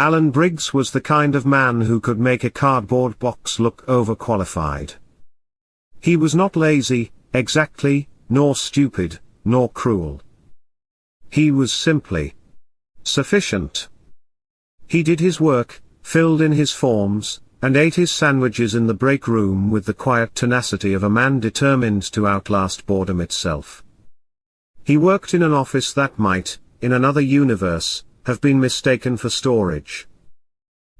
Alan Briggs was the kind of man who could make a cardboard box look overqualified. He was not lazy, exactly, nor stupid, nor cruel. He was simply sufficient. He did his work, filled in his forms, and ate his sandwiches in the break room with the quiet tenacity of a man determined to outlast boredom itself. He worked in an office that might, in another universe, have been mistaken for storage.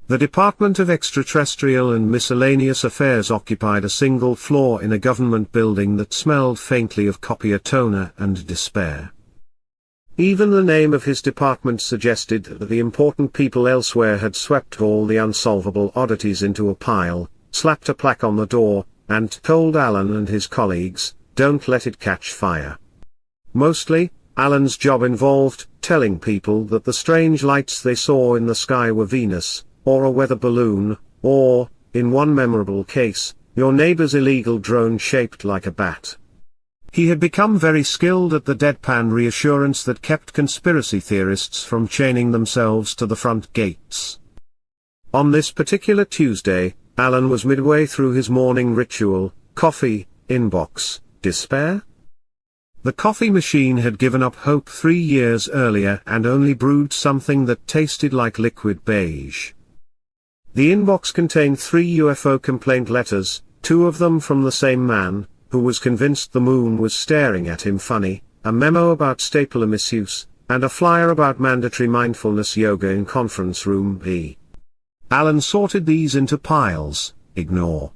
The Department of Extraterrestrial and Miscellaneous Affairs occupied a single floor in a government building that smelled faintly of copier toner and despair. Even the name of his department suggested that the important people elsewhere had swept all the unsolvable oddities into a pile, slapped a plaque on the door, and told Alan and his colleagues, "Don't let it catch fire." Mostly, Alan's job involved telling people that the strange lights they saw in the sky were Venus, or a weather balloon, or, in one memorable case, your neighbor's illegal drone shaped like a bat. He had become very skilled at the deadpan reassurance that kept conspiracy theorists from chaining themselves to the front gates. On this particular Tuesday, Alan was midway through his morning ritual: coffee, inbox, despair? The coffee machine had given up hope 3 years earlier and only brewed something that tasted like liquid beige. The inbox contained 3 UFO complaint letters, 2 of them from the same man, who was convinced the moon was staring at him funny, a memo about stapler misuse, and a flyer about mandatory mindfulness yoga in conference room B. Alan sorted these into piles: ignore,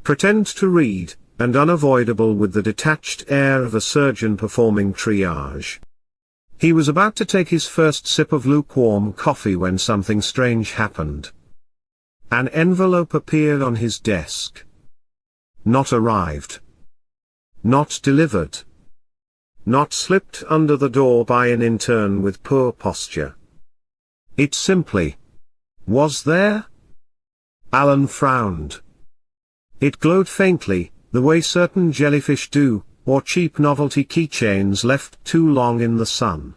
pretend to read, and unavoidable, with the detached air of a surgeon performing triage. He was about to take his first sip of lukewarm coffee when something strange happened. An envelope appeared on his desk. Not arrived. Not delivered. Not slipped under the door by an intern with poor posture. It simply was there. Alan frowned. It glowed faintly, the way certain jellyfish do, or cheap novelty keychains left too long in the sun.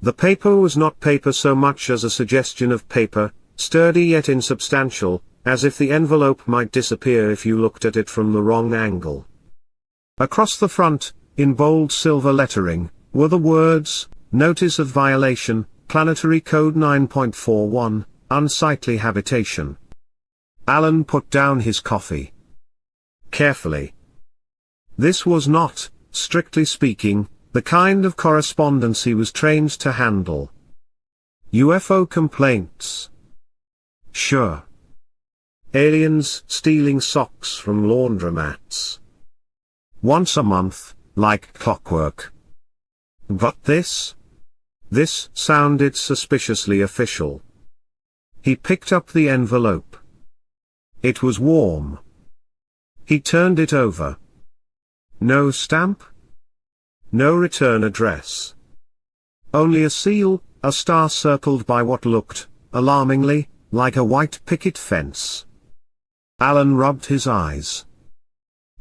The paper was not paper so much as a suggestion of paper, sturdy yet insubstantial, as if the envelope might disappear if you looked at it from the wrong angle. Across the front, in bold silver lettering, were the words, "Notice of Violation, Planetary Code 9.41, Unsightly Habitation." Alan put down his coffee carefully. This was not, strictly speaking, the kind of correspondence he was trained to handle. UFO complaints? Sure. Aliens stealing socks from laundromats? Once a month, like clockwork. But this sounded suspiciously official. He picked up the envelope. It was warm. He turned it over. No stamp? No return address. Only a seal, a star circled by what looked, alarmingly, like a white picket fence. Alan rubbed his eyes.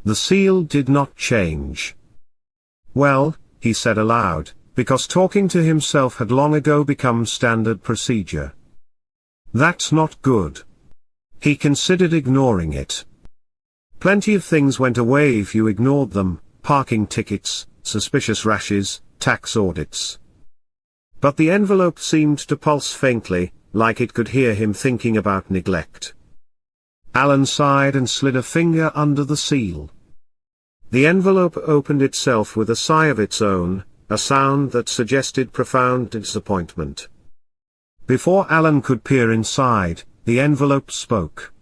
The seal did not change. Well, he said aloud, because talking to himself had long ago become standard procedure. That's not good. He considered ignoring it. Plenty of things went away if you ignored them: parking tickets, suspicious rashes, tax audits. But the envelope seemed to pulse faintly, like it could hear him thinking about neglect. Alan sighed and slid a finger under the seal. The envelope opened itself with a sigh of its own, a sound that suggested profound disappointment. Before Alan could peer inside, the envelope spoke.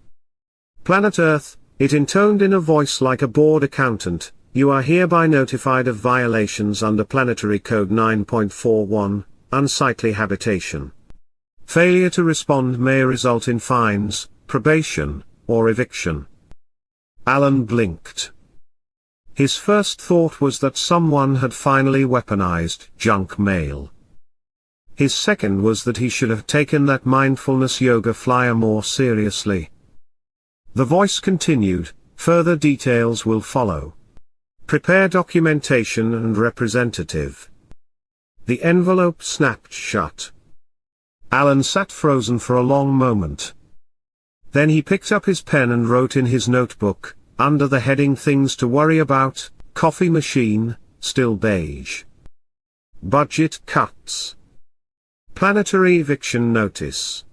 "Planet Earth," it intoned in a voice like a bored accountant, "you are hereby notified of violations under Planetary Code 9.41, Unsightly Habitation. Failure to respond may result in fines, probation, or eviction." Alan blinked. His first thought was that someone had finally weaponized junk mail. His second was that he should have taken that mindfulness yoga flyer more seriously. The voice continued, "Further details will follow. Prepare documentation and representative." The envelope snapped shut. Alan sat frozen for a long moment. Then he picked up his pen and wrote in his notebook, under the heading Things to Worry About, coffee machine, still beige. Budget cuts. Planetary eviction notice.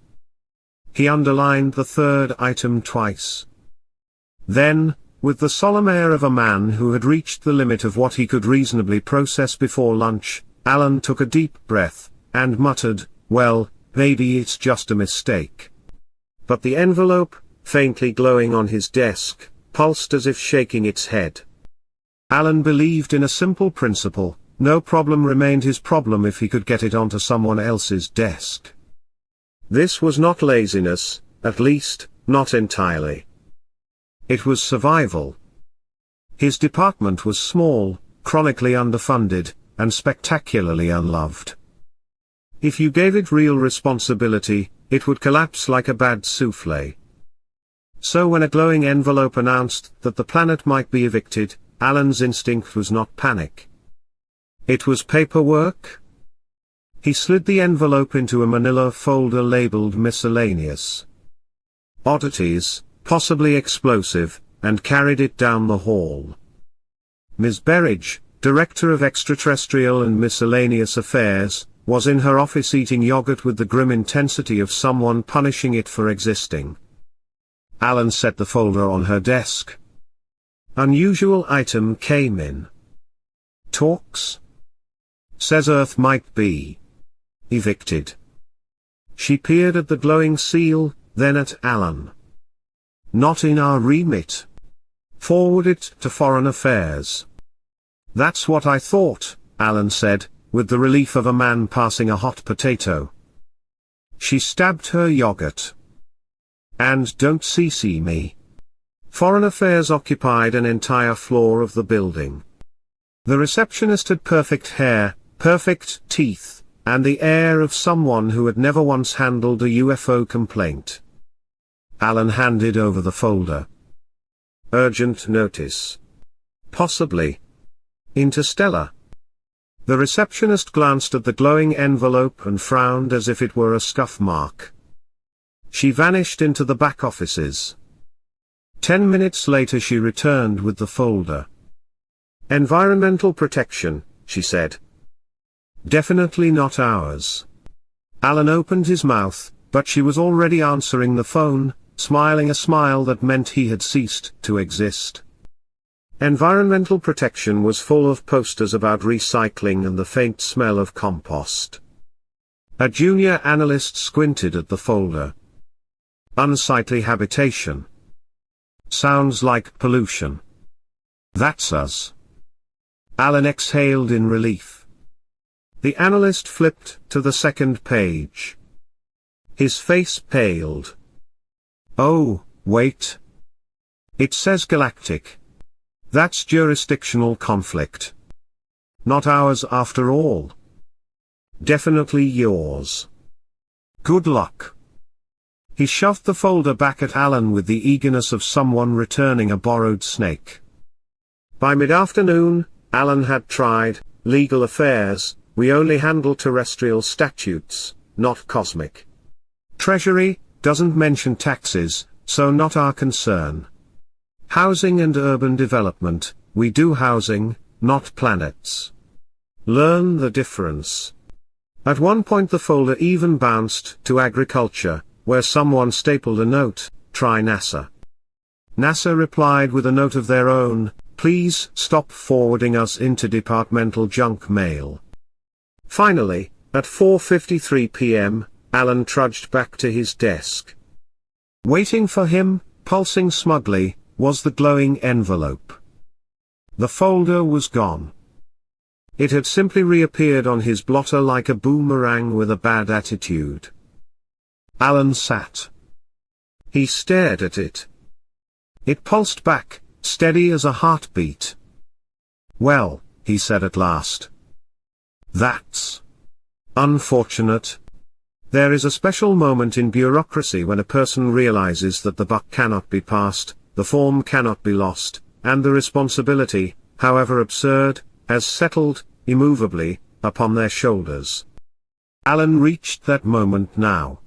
He underlined the third item twice. Then, with the solemn air of a man who had reached the limit of what he could reasonably process before lunch, Alan took a deep breath, and muttered, "Well, maybe it's just a mistake." But the envelope, faintly glowing on his desk, pulsed as if shaking its head. Alan believed in a simple principle: no problem remained his problem if he could get it onto someone else's desk. This was not laziness, at least, not entirely. It was survival. His department was small, chronically underfunded, and spectacularly unloved. If you gave it real responsibility, it would collapse like a bad soufflé. So when a glowing envelope announced that the planet might be evicted, Alan's instinct was not panic. It was paperwork. He slid the envelope into a manila folder labeled miscellaneous oddities, possibly explosive, and carried it down the hall. Ms. Berridge, Director of Extraterrestrial and Miscellaneous Affairs, was in her office eating yogurt with the grim intensity of someone punishing it for existing. Alan set the folder on her desk. Unusual item came in. Talks? Says Earth might be evicted. She peered at the glowing seal, then at Alan. Not in our remit. Forward it to Foreign Affairs. That's what I thought, Alan said, with the relief of a man passing a hot potato. She stabbed her yogurt. And don't CC me. Foreign Affairs occupied an entire floor of the building. The receptionist had perfect hair, perfect teeth, and the air of someone who had never once handled a UFO complaint. Alan handed over the folder. Urgent notice. Possibly. Interstellar. The receptionist glanced at the glowing envelope and frowned as if it were a scuff mark. She vanished into the back offices. 10 minutes later she returned with the folder. Environmental protection, she said. Definitely not ours. Alan opened his mouth, but she was already answering the phone, smiling a smile that meant he had ceased to exist. Environmental protection was full of posters about recycling and the faint smell of compost. A junior analyst squinted at the folder. Unsightly habitation. Sounds like pollution. That's us. Alan exhaled in relief. The analyst flipped to the second page. His face paled. Oh, wait. It says galactic. That's jurisdictional conflict. Not ours after all. Definitely yours. Good luck. He shoved the folder back at Alan with the eagerness of someone returning a borrowed snake. By mid-afternoon, Alan had tried legal affairs. We only handle terrestrial statutes, not cosmic. Treasury doesn't mention taxes, so not our concern. Housing and urban development, we do housing, not planets. Learn the difference. At one point the folder even bounced to agriculture, where someone stapled a note, try NASA. NASA replied with a note of their own, please stop forwarding us interdepartmental junk mail. Finally, at 4:53 p.m., Alan trudged back to his desk. Waiting for him, pulsing smugly, was the glowing envelope. The folder was gone. It had simply reappeared on his blotter like a boomerang with a bad attitude. Alan sat. He stared at it. It pulsed back, steady as a heartbeat. Well, he said at last. That's unfortunate. There is a special moment in bureaucracy when a person realizes that the buck cannot be passed, the form cannot be lost, and the responsibility, however absurd, has settled, immovably, upon their shoulders. Alan reached that moment now.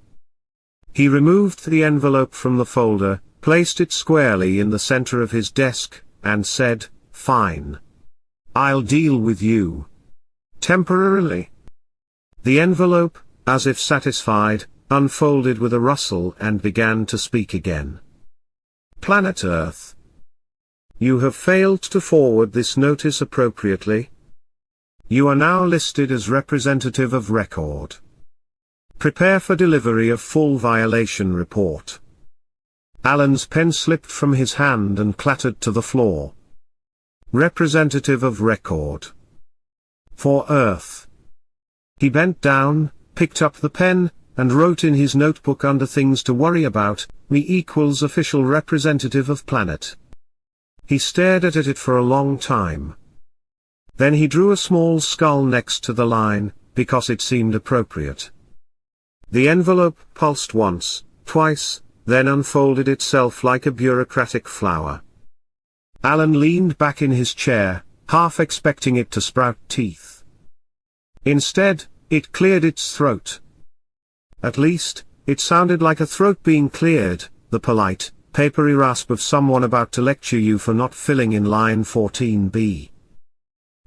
He removed the envelope from the folder, placed it squarely in the center of his desk, and said, "Fine. I'll deal with you. Temporarily." The envelope, as if satisfied, unfolded with a rustle and began to speak again. "Planet Earth. You have failed to forward this notice appropriately. You are now listed as representative of record. Prepare for delivery of full violation report." Alan's pen slipped from his hand and clattered to the floor. Representative of record. For Earth. He bent down, picked up the pen, and wrote in his notebook under things to worry about, me equals official representative of planet. He stared at it for a long time. Then he drew a small skull next to the line, because it seemed appropriate. The envelope pulsed once, twice, then unfolded itself like a bureaucratic flower. Alan leaned back in his chair, half expecting it to sprout teeth. Instead, it cleared its throat. At least, it sounded like a throat being cleared, the polite, papery rasp of someone about to lecture you for not filling in line 14B.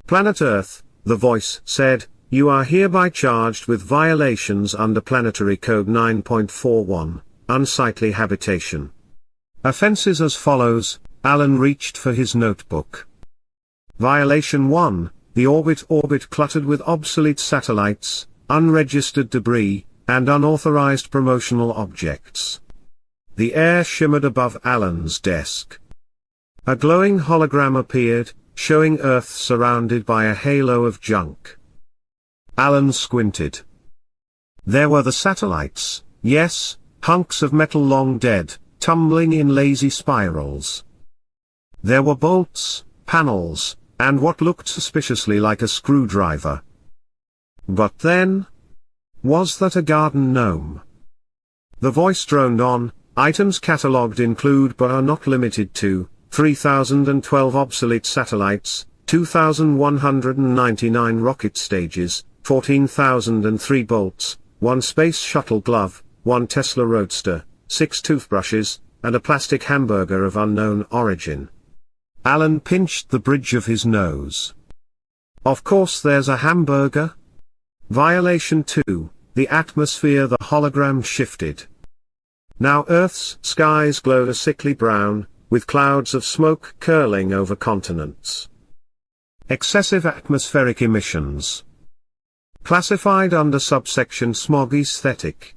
"Planet Earth," the voice said, "you are hereby charged with violations under Planetary Code 9.41, unsightly habitation. Offenses as follows." Alan reached for his notebook. Violation 1, the orbit cluttered with obsolete satellites, unregistered debris, and unauthorized promotional objects. The air shimmered above Alan's desk. A glowing hologram appeared, showing Earth surrounded by a halo of junk. Alan squinted. There were the satellites, yes, hunks of metal long dead, tumbling in lazy spirals. There were bolts, panels, and what looked suspiciously like a screwdriver. But then? Was that a garden gnome? The voice droned on, items catalogued include but are not limited to, 3,012 obsolete satellites, 2,199 rocket stages, 14,003 bolts, 1 space shuttle glove, 1 Tesla Roadster, 6 toothbrushes, and a plastic hamburger of unknown origin. Alan pinched the bridge of his nose. Of course there's a hamburger. Violation 2, the atmosphere. The hologram shifted. Now Earth's skies glowed a sickly brown, with clouds of smoke curling over continents. Excessive atmospheric emissions. Classified under subsection smog aesthetic.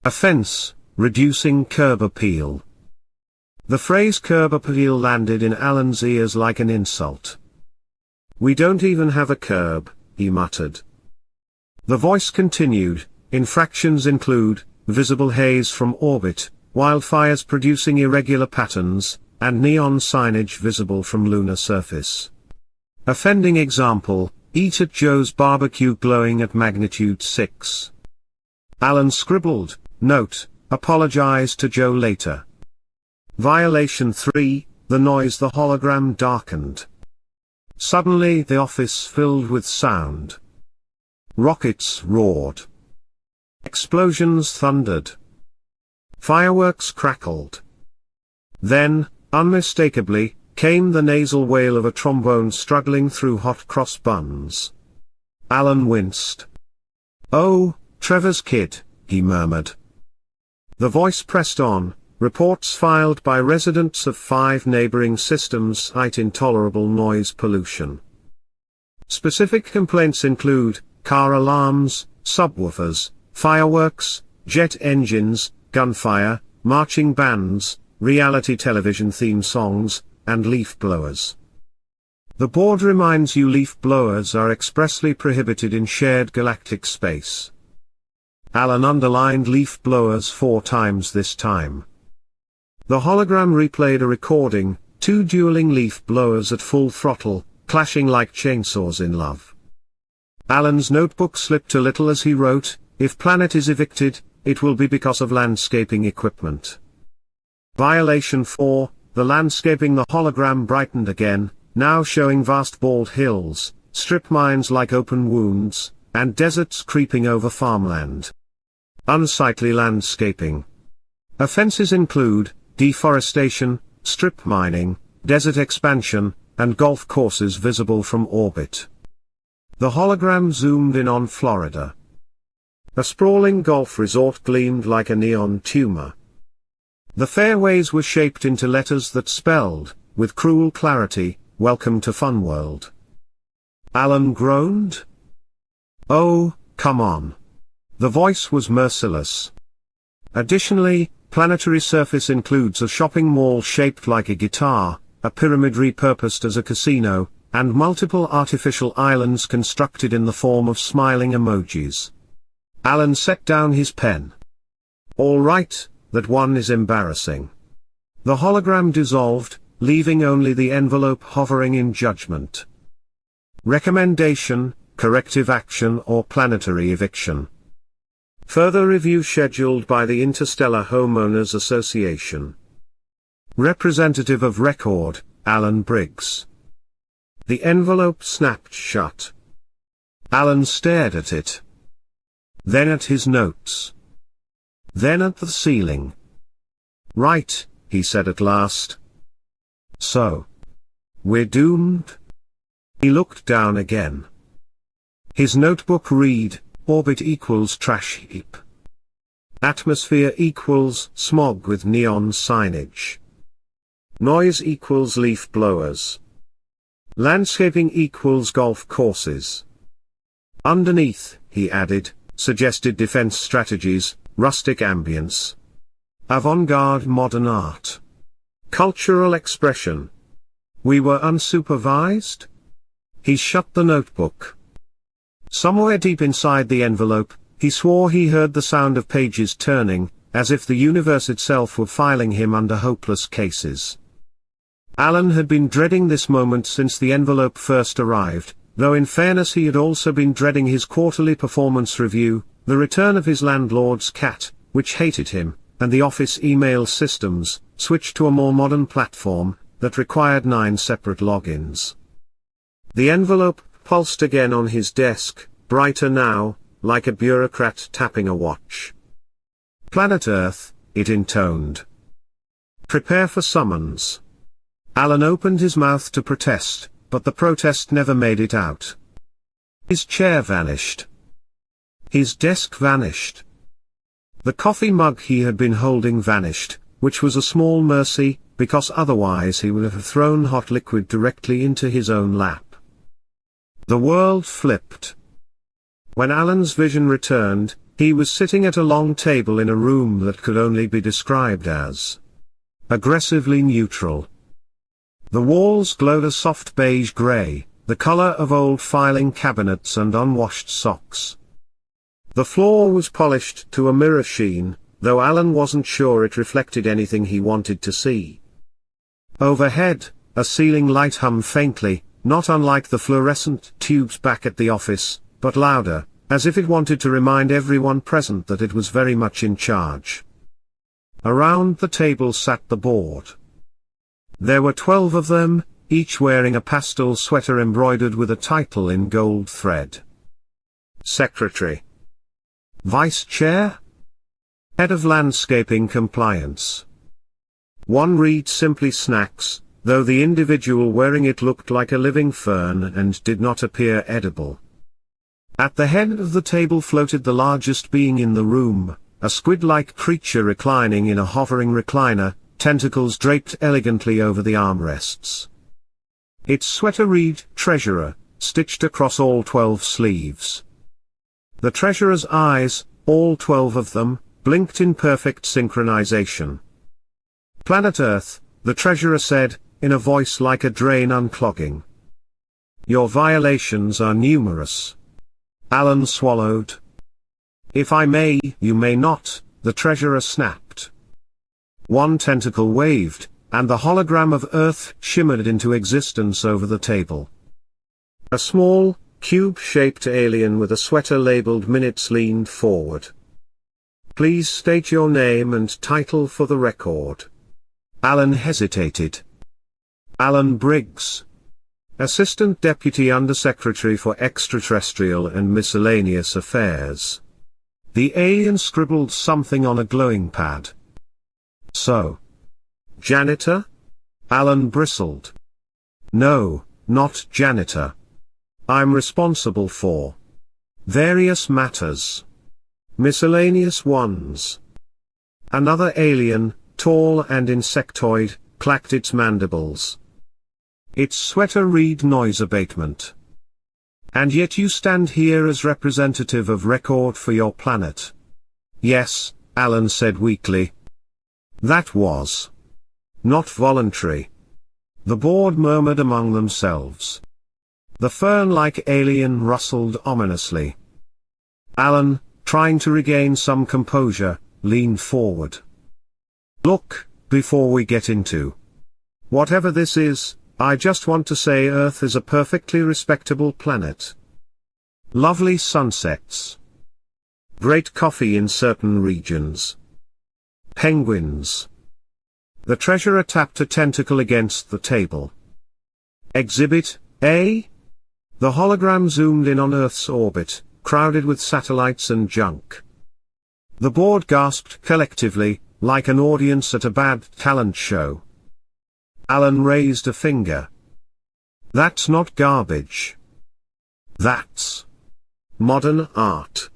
Offense, reducing curb appeal. The phrase curb appeal landed in Alan's ears like an insult. "We don't even have a curb," he muttered. The voice continued, infractions include, visible haze from orbit, wildfires producing irregular patterns, and neon signage visible from lunar surface. Offending example, eat at Joe's barbecue glowing at magnitude 6. Alan scribbled, note, apologize to Joe later. Violation 3, the noise. The hologram darkened. Suddenly the office filled with sound. Rockets roared. Explosions thundered. Fireworks crackled. Then, unmistakably, came the nasal wail of a trombone struggling through hot cross buns. Alan winced. "Oh, Trevor's kid," he murmured. The voice pressed on. Reports filed by residents of 5 neighboring systems cite intolerable noise pollution. Specific complaints include, car alarms, subwoofers, fireworks, jet engines, gunfire, marching bands, reality television theme songs, and leaf blowers. The board reminds you leaf blowers are expressly prohibited in shared galactic space. Alan underlined leaf blowers 4 times this time. The hologram replayed a recording, 2 dueling leaf blowers at full throttle, clashing like chainsaws in love. Alan's notebook slipped a little as he wrote, "If planet is evicted, it will be because of landscaping equipment." Violation 4, the landscaping. The hologram brightened again, now showing vast bald hills, strip mines like open wounds, and deserts creeping over farmland. Unsightly landscaping. Offenses include deforestation, strip mining, desert expansion, and golf courses visible from orbit. The hologram zoomed in on Florida. A sprawling golf resort gleamed like a neon tumor. The fairways were shaped into letters that spelled, with cruel clarity, "Welcome to Fun World." Alan groaned. "Oh, come on." The voice was merciless. Additionally, planetary surface includes a shopping mall shaped like a guitar, a pyramid repurposed as a casino, and multiple artificial islands constructed in the form of smiling emojis. Alan set down his pen. "All right, that one is embarrassing." The hologram dissolved, leaving only the envelope hovering in judgment. Recommendation, corrective action or planetary eviction. Further review scheduled by the Interstellar Homeowners Association. Representative of record, Alan Briggs. The envelope snapped shut. Alan stared at it. Then at his notes. Then at the ceiling. "Right," he said at last. "So. We're doomed?" He looked down again. His notebook read, "Orbit equals trash heap. Atmosphere equals smog with neon signage. Noise equals leaf blowers. Landscaping equals golf courses." Underneath, he added, suggested defense strategies, rustic ambience, avant-garde modern art, cultural expression. We were unsupervised? He shut the notebook. Somewhere deep inside the envelope, he swore he heard the sound of pages turning, as if the universe itself were filing him under hopeless cases. Alan had been dreading this moment since the envelope first arrived, though in fairness he had also been dreading his quarterly performance review, the return of his landlord's cat, which hated him, and the office email systems, switched to a more modern platform, that required 9 separate logins. The envelope pulsed again on his desk, brighter now, like a bureaucrat tapping a watch. "Planet Earth," it intoned. "Prepare for summons." Alan opened his mouth to protest, but the protest never made it out. His chair vanished. His desk vanished. The coffee mug he had been holding vanished, which was a small mercy, because otherwise he would have thrown hot liquid directly into his own lap. The world flipped. When Alan's vision returned, he was sitting at a long table in a room that could only be described as aggressively neutral. The walls glowed a soft beige gray, the color of old filing cabinets and unwashed socks. The floor was polished to a mirror sheen, though Alan wasn't sure it reflected anything he wanted to see. Overhead, a ceiling light hummed faintly, not unlike the fluorescent tubes back at the office, but louder, as if it wanted to remind everyone present that it was very much in charge. Around the table sat the board. There were 12 of them, each wearing a pastel sweater embroidered with a title in gold thread. Secretary. Vice Chair. Head of Landscaping Compliance. One read simply Snacks, though the individual wearing it looked like a living fern and did not appear edible. At the head of the table floated the largest being in the room, a squid-like creature reclining in a hovering recliner, tentacles draped elegantly over the armrests. Its sweater read, Treasurer, stitched across all 12 sleeves. The treasurer's eyes, all 12 of them, blinked in perfect synchronization. "Planet Earth," the treasurer said, in a voice like a drain unclogging. "Your violations are numerous." Alan swallowed. "If I may, you may not," the treasurer snapped. One tentacle waved, and the hologram of Earth shimmered into existence over the table. A small, cube-shaped alien with a sweater labeled Minutes leaned forward. "Please state your name and title for the record." Alan hesitated. "Alan Briggs. Assistant Deputy Undersecretary for Extraterrestrial and Miscellaneous Affairs. The alien scribbled something on a glowing pad. So. Janitor? Alan bristled. No, not janitor. I'm responsible for various matters. Miscellaneous ones. Another alien, tall and insectoid, clacked its mandibles. Its sweater read noise abatement. And yet you stand here as representative of record for your planet. Yes, Alan said weakly. That was not voluntary. The board murmured among themselves. The fern-like alien rustled ominously. Alan, trying to regain some composure, leaned forward. Look, before we get into whatever this is, I just want to say Earth is a perfectly respectable planet. Lovely sunsets. Great coffee in certain regions. Penguins. The treasurer tapped a tentacle against the table. Exhibit A? The hologram zoomed in on Earth's orbit, crowded with satellites and junk. The board gasped collectively, like an audience at a bad talent show. Alan raised a finger. That's not garbage. That's modern art.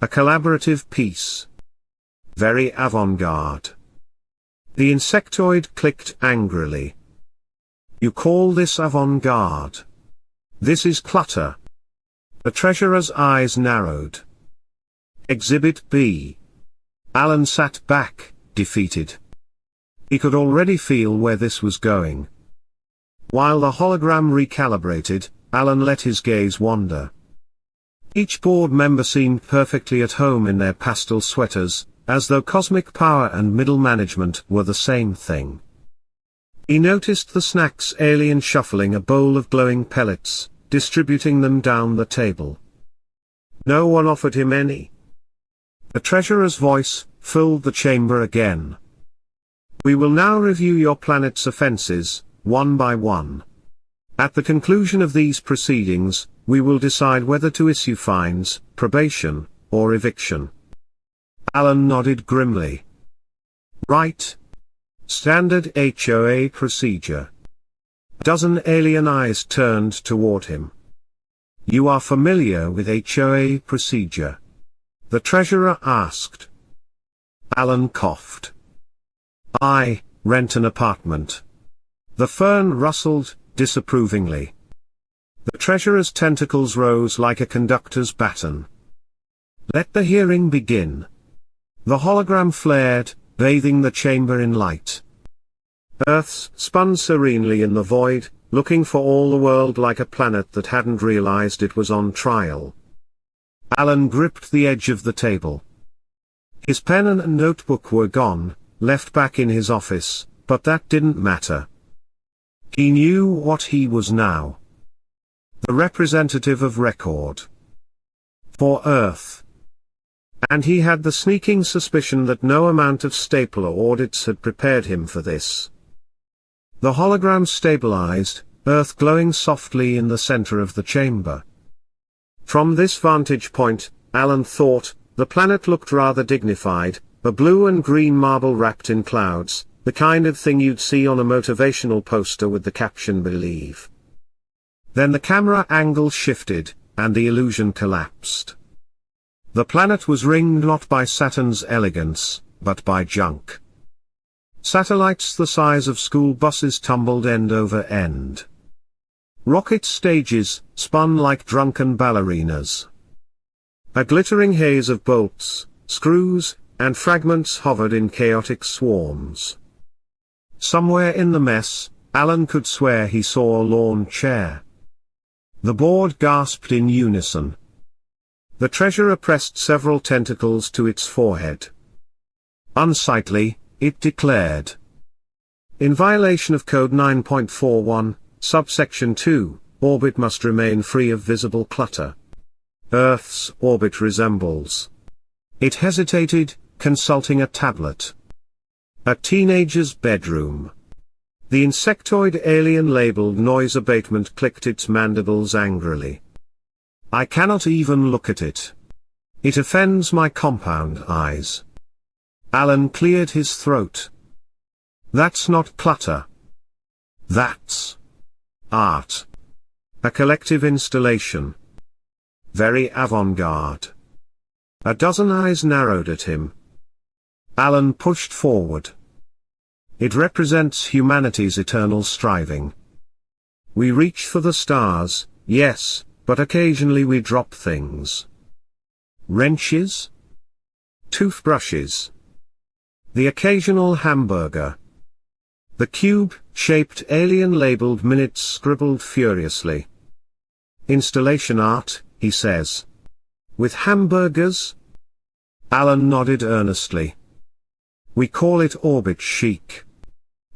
A collaborative piece. Very avant-garde. The insectoid clicked angrily. You call this avant-garde? This is clutter. The treasurer's eyes narrowed. Exhibit B. Alan sat back, defeated. He could already feel where this was going. While the hologram recalibrated, Alan let his gaze wander. Each board member seemed perfectly at home in their pastel sweaters, as though cosmic power and middle management were the same thing. He noticed the snacks alien shuffling a bowl of glowing pellets, distributing them down the table. No one offered him any. The treasurer's voice filled the chamber again. We will now review your planet's offenses, one by one. At the conclusion of these proceedings, we will decide whether to issue fines, probation, or eviction. Alan nodded grimly. Right. Standard HOA procedure. A dozen alien eyes turned toward him. You are familiar with HOA procedure? The treasurer asked. Alan coughed. I rent an apartment. The fern rustled, disapprovingly. The treasurer's tentacles rose like a conductor's baton. Let the hearing begin. The hologram flared, bathing the chamber in light. Earth spun serenely in the void, looking for all the world like a planet that hadn't realized it was on trial. Alan gripped the edge of the table. His pen and notebook were gone, left back in his office, but that didn't matter. He knew what he was now. The representative of record. For Earth. And he had the sneaking suspicion that no amount of stapler audits had prepared him for this. The hologram stabilized, Earth glowing softly in the center of the chamber. From this vantage point, Alan thought, the planet looked rather dignified, a blue and green marble wrapped in clouds, the kind of thing you'd see on a motivational poster with the caption "Believe." Then the camera angle shifted, and the illusion collapsed. The planet was ringed not by Saturn's elegance, but by junk. Satellites the size of school buses tumbled end over end. Rocket stages spun like drunken ballerinas. A glittering haze of bolts, screws, and fragments hovered in chaotic swarms. Somewhere in the mess, Alan could swear he saw a lawn chair. The board gasped in unison. The treasurer pressed several tentacles to its forehead. Unsightly, it declared. In violation of Code 9.41, subsection 2, orbit must remain free of visible clutter. Earth's orbit resembles. It hesitated, consulting a tablet. A teenager's bedroom. The insectoid alien labeled noise abatement clicked its mandibles angrily. I cannot even look at it. It offends my compound eyes. Alan cleared his throat. That's not clutter. That's art. A collective installation. Very avant-garde. A dozen eyes narrowed at him. Alan pushed forward. It represents humanity's eternal striving. We reach for the stars, yes, but occasionally we drop things. Wrenches? Toothbrushes. The occasional hamburger. The cube-shaped alien labeled minutes scribbled furiously. Installation art, he says. With hamburgers? Alan nodded earnestly. We call it orbit chic.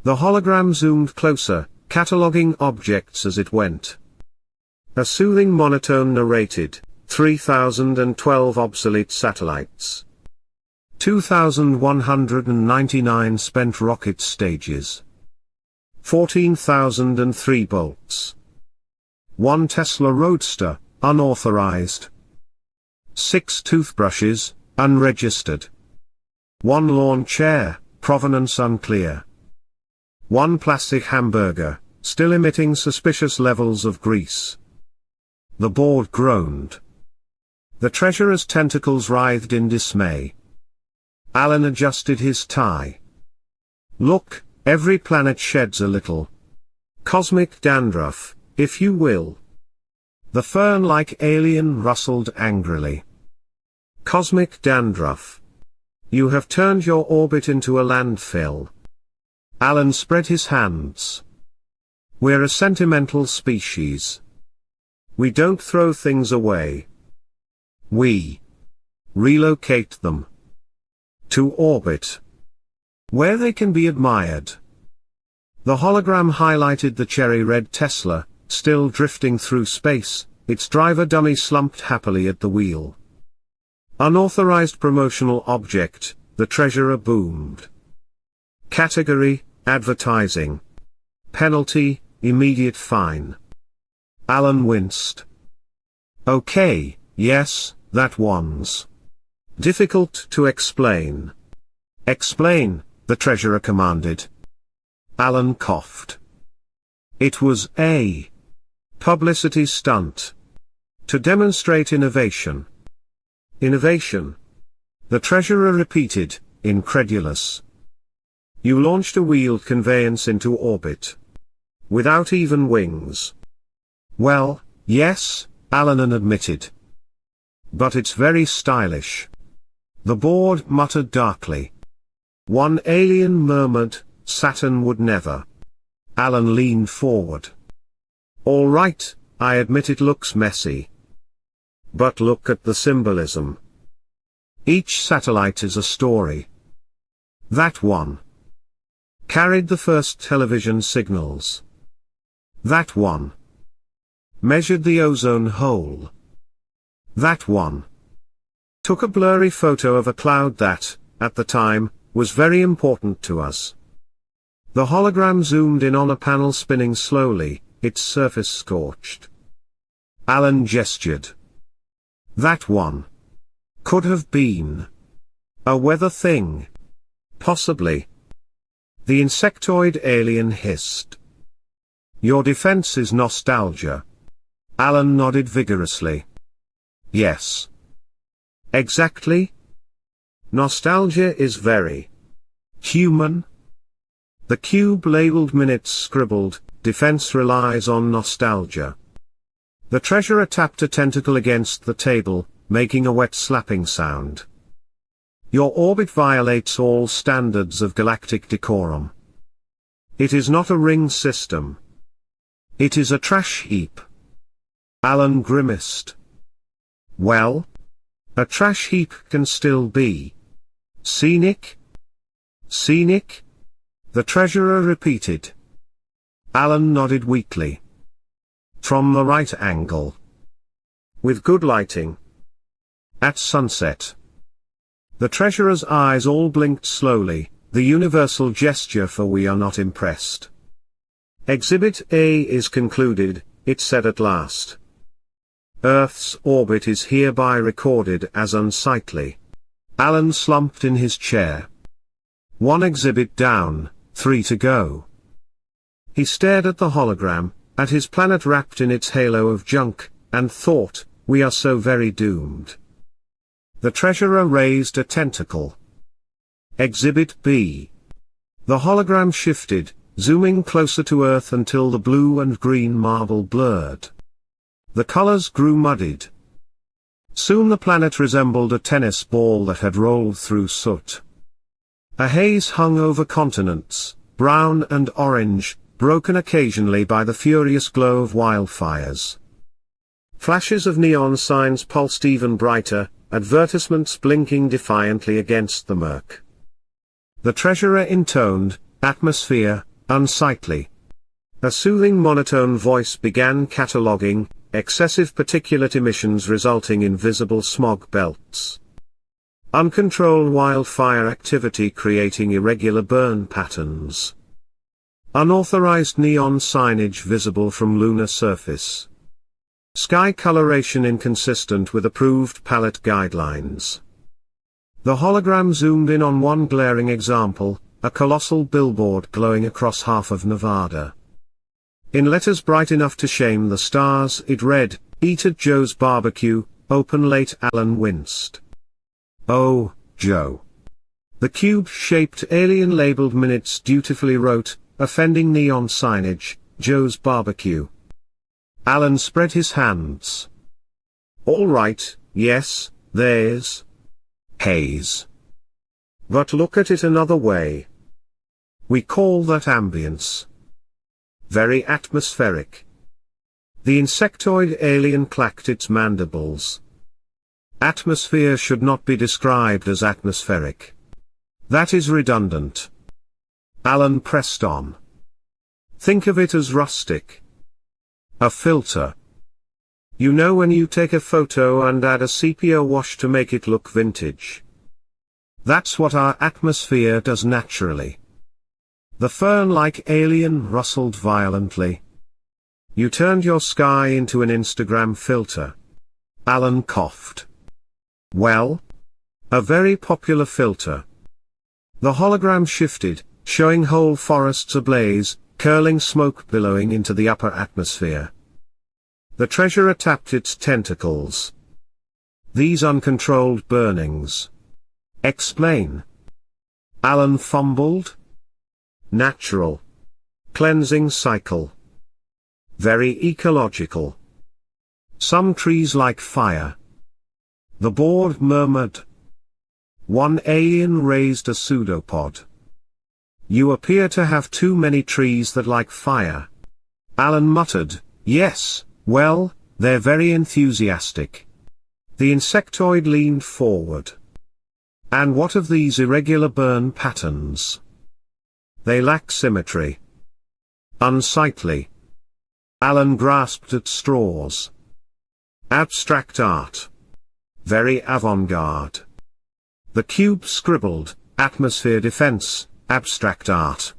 The hologram zoomed closer, cataloging objects as it went. A soothing monotone narrated, 3012 obsolete satellites. 2,199 spent rocket stages. 14,003 bolts. 1 Tesla Roadster, unauthorized. 6 toothbrushes, unregistered. 1 lawn chair, provenance unclear. 1 plastic hamburger, still emitting suspicious levels of grease. The board groaned. The treasurer's tentacles writhed in dismay. Alan adjusted his tie. Look, every planet sheds a little cosmic dandruff, if you will. The fern-like alien rustled angrily. Cosmic dandruff. You have turned your orbit into a landfill. Alan spread his hands. We're a sentimental species. We don't throw things away. We relocate them to orbit, where they can be admired. The hologram highlighted the cherry-red Tesla, still drifting through space, its driver dummy slumped happily at the wheel. Unauthorized promotional object, the treasurer boomed. Category, advertising. Penalty, immediate fine. Alan winced. Okay, yes, that one's difficult to explain. Explain, the treasurer commanded. Alan coughed. It was a publicity stunt to demonstrate innovation. Innovation? The treasurer repeated, incredulous. You launched a wheeled conveyance into orbit. Without even wings. Well, yes, Alan admitted. But it's very stylish. The board muttered darkly. One alien murmured, Saturn would never. Alan leaned forward. All right, I admit it looks messy. But look at the symbolism. Each satellite is a story. That one carried the first television signals. That one measured the ozone hole. That one took a blurry photo of a cloud that, at the time, was very important to us. The hologram zoomed in on a panel spinning slowly, its surface scorched. Alan gestured. That one could have been a weather thing. Possibly. The insectoid alien hissed. Your defense is nostalgia. Alan nodded vigorously. Yes. Exactly. Nostalgia is very human. The cube labeled minutes scribbled, defense relies on nostalgia. The treasurer tapped a tentacle against the table, making a wet slapping sound. Your orbit violates all standards of galactic decorum. It is not a ring system. It is a trash heap. Alan grimaced. Well? A trash heap can still be scenic? Scenic? The treasurer repeated. Alan nodded weakly. From the right angle. With good lighting. At sunset. The treasurer's eyes all blinked slowly, the universal gesture for we are not impressed. Exhibit A is concluded, it said at last. Earth's orbit is hereby recorded as unsightly. Alan slumped in his chair. One exhibit down, 3 to go. He stared at the hologram, at his planet wrapped in its halo of junk, and thought, we are so very doomed. The treasurer raised a tentacle. Exhibit B. The hologram shifted, zooming closer to Earth until the blue and green marble blurred. The colors grew muddied. Soon the planet resembled a tennis ball that had rolled through soot. A haze hung over continents, brown and orange, broken occasionally by the furious glow of wildfires. Flashes of neon signs pulsed even brighter, advertisements blinking defiantly against the murk. The treasurer intoned, "Atmosphere, unsightly." A soothing monotone voice began cataloguing, excessive particulate emissions resulting in visible smog belts. Uncontrolled wildfire activity creating irregular burn patterns. Unauthorized neon signage visible from lunar surface. Sky coloration inconsistent with approved palette guidelines. The hologram zoomed in on one glaring example, a colossal billboard glowing across half of Nevada. In letters bright enough to shame the stars it read, "Eat at Joe's Barbecue, open late." Alan winced. "Oh, Joe." The cube-shaped alien labeled minutes dutifully wrote, offending neon signage, "Joe's Barbecue." Alan spread his hands. "All right, yes, there's haze. But look at it another way. We call that ambience. Very atmospheric." The insectoid alien clacked its mandibles. Atmosphere should not be described as atmospheric. That is redundant. Alan pressed on. Think of it as rustic. A filter. You know when you take a photo and add a sepia wash to make it look vintage. That's what our atmosphere does naturally. The fern-like alien rustled violently. You turned your sky into an Instagram filter. Alan coughed. Well? A very popular filter. The hologram shifted, showing whole forests ablaze, curling smoke billowing into the upper atmosphere. The treasurer tapped its tentacles. These uncontrolled burnings. Explain. Alan fumbled. Natural. Cleansing cycle. Very ecological. Some trees like fire. The board murmured. One alien raised a pseudopod. You appear to have too many trees that like fire. Alan muttered, yes, well, they're very enthusiastic. The insectoid leaned forward. And what of these irregular burn patterns? They lack symmetry. Unsightly. Alan grasped at straws. Abstract art. Very avant-garde. The cube scribbled, atmosphere defense, abstract art.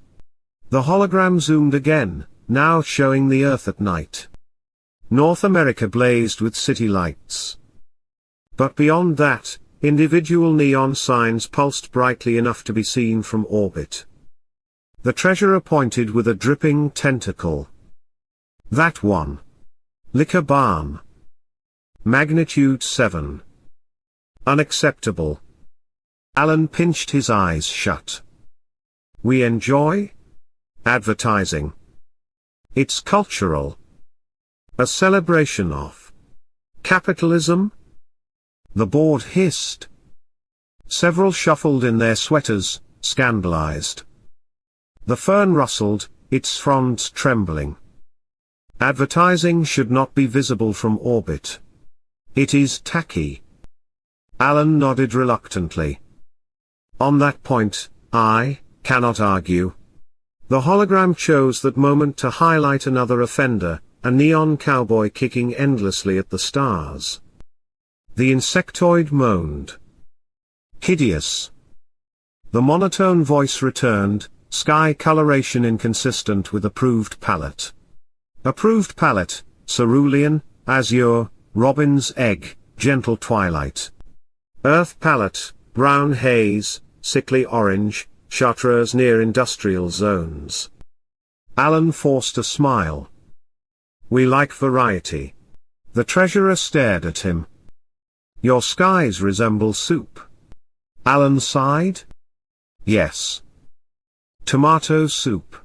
The hologram zoomed again, now showing the Earth at night. North America blazed with city lights. But beyond that, individual neon signs pulsed brightly enough to be seen from orbit. The treasurer pointed with a dripping tentacle. That one. Liquor barn. Magnitude 7. Unacceptable. Alan pinched his eyes shut. We enjoy advertising. It's cultural. A celebration of capitalism? The board hissed. Several shuffled in their sweaters, scandalized. The fern rustled, its fronds trembling. Advertising should not be visible from orbit. It is tacky. Alan nodded reluctantly. On that point, I cannot argue. The hologram chose that moment to highlight another offender, a neon cowboy kicking endlessly at the stars. The insectoid moaned. Hideous. The monotone voice returned, sky coloration inconsistent with approved palette. Approved palette, cerulean, azure, robin's egg, gentle twilight. Earth palette, brown haze, sickly orange, chartreuse near industrial zones. Alan forced a smile. We like variety. The treasurer stared at him. Your skies resemble soup. Alan sighed. Yes. Tomato soup.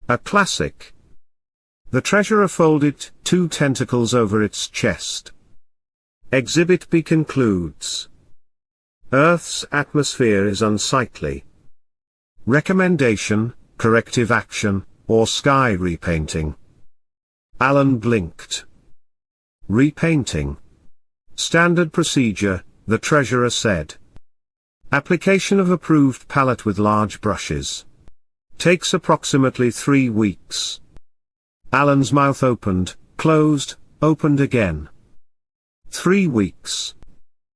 A classic. The treasurer folded 2 tentacles over its chest. Exhibit B concludes. Earth's atmosphere is unsightly. Recommendation, corrective action, or sky repainting. Alan blinked. Repainting. Standard procedure, the treasurer said. Application of approved palette with large brushes. Takes approximately 3 weeks. Alan's mouth opened, closed, opened again. 3 weeks.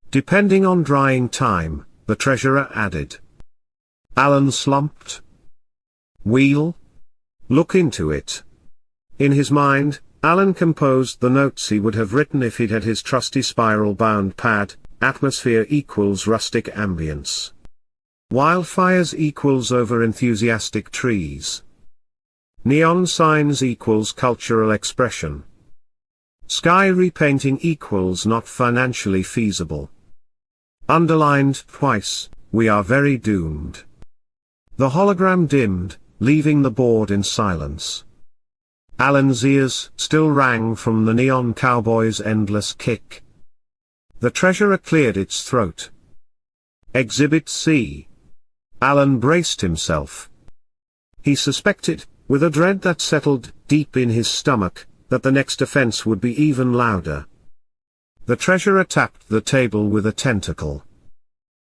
Depending on drying time, the treasurer added. Alan slumped. We'll look into it. In his mind, Alan composed the notes he would have written if he'd had his trusty spiral-bound pad. Atmosphere equals rustic ambience. Wildfires equals over-enthusiastic trees. Neon signs equals cultural expression. Sky repainting equals not financially feasible. Underlined twice, we are very doomed. The hologram dimmed, leaving the board in silence. Alan's ears still rang from the neon cowboy's endless kick. The treasurer cleared its throat. Exhibit C. Alan braced himself. He suspected, with a dread that settled deep in his stomach, that the next offense would be even louder. The treasurer tapped the table with a tentacle.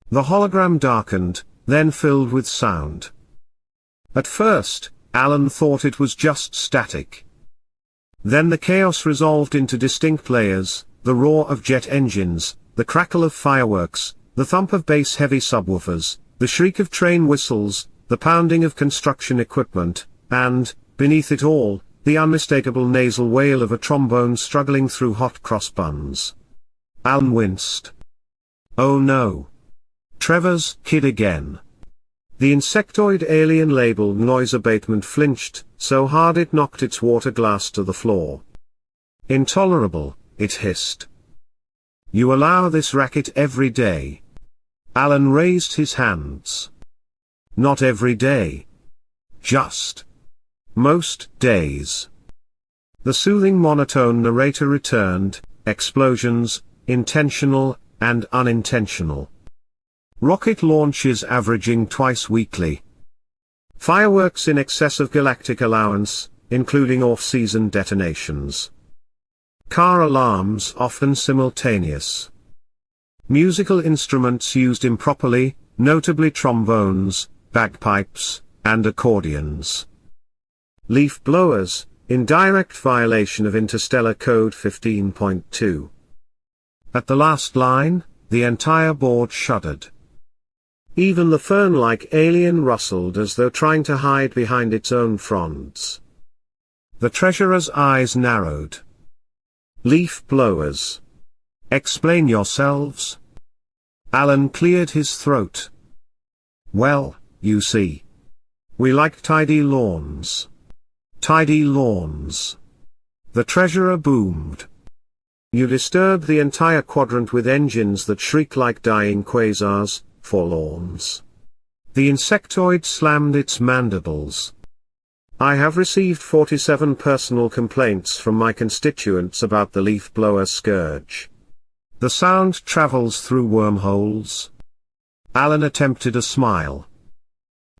The hologram darkened, then filled with sound. At first, Alan thought it was just static. Then the chaos resolved into distinct layers, the roar of jet engines, the crackle of fireworks, the thump of bass-heavy subwoofers, the shriek of train whistles, the pounding of construction equipment, and, beneath it all, the unmistakable nasal wail of a trombone struggling through hot cross buns. Alan winced. Oh no. Trevor's kid again. The insectoid alien labeled noise abatement flinched, so hard it knocked its water glass to the floor. Intolerable, it hissed. You allow this racket every day. Alan raised his hands. Not every day. Just. Most days. The soothing monotone narrator returned, explosions, intentional, and unintentional. Rocket launches averaging twice weekly. Fireworks in excess of galactic allowance, including off-season detonations. Car alarms often simultaneous. Musical instruments used improperly, notably trombones, bagpipes, and accordions. Leaf blowers, in direct violation of Interstellar Code 15.2. At the last line, the entire board shuddered. Even the fern-like alien rustled as though trying to hide behind its own fronds. The treasurer's eyes narrowed. Leaf blowers. Explain yourselves. Alan cleared his throat. Well, you see. We like tidy lawns. Tidy lawns. The treasurer boomed. You disturb the entire quadrant with engines that shriek like dying quasars, for lawns. The insectoid slammed its mandibles. I have received 47 personal complaints from my constituents about the leaf blower scourge. The sound travels through wormholes. Alan attempted a smile.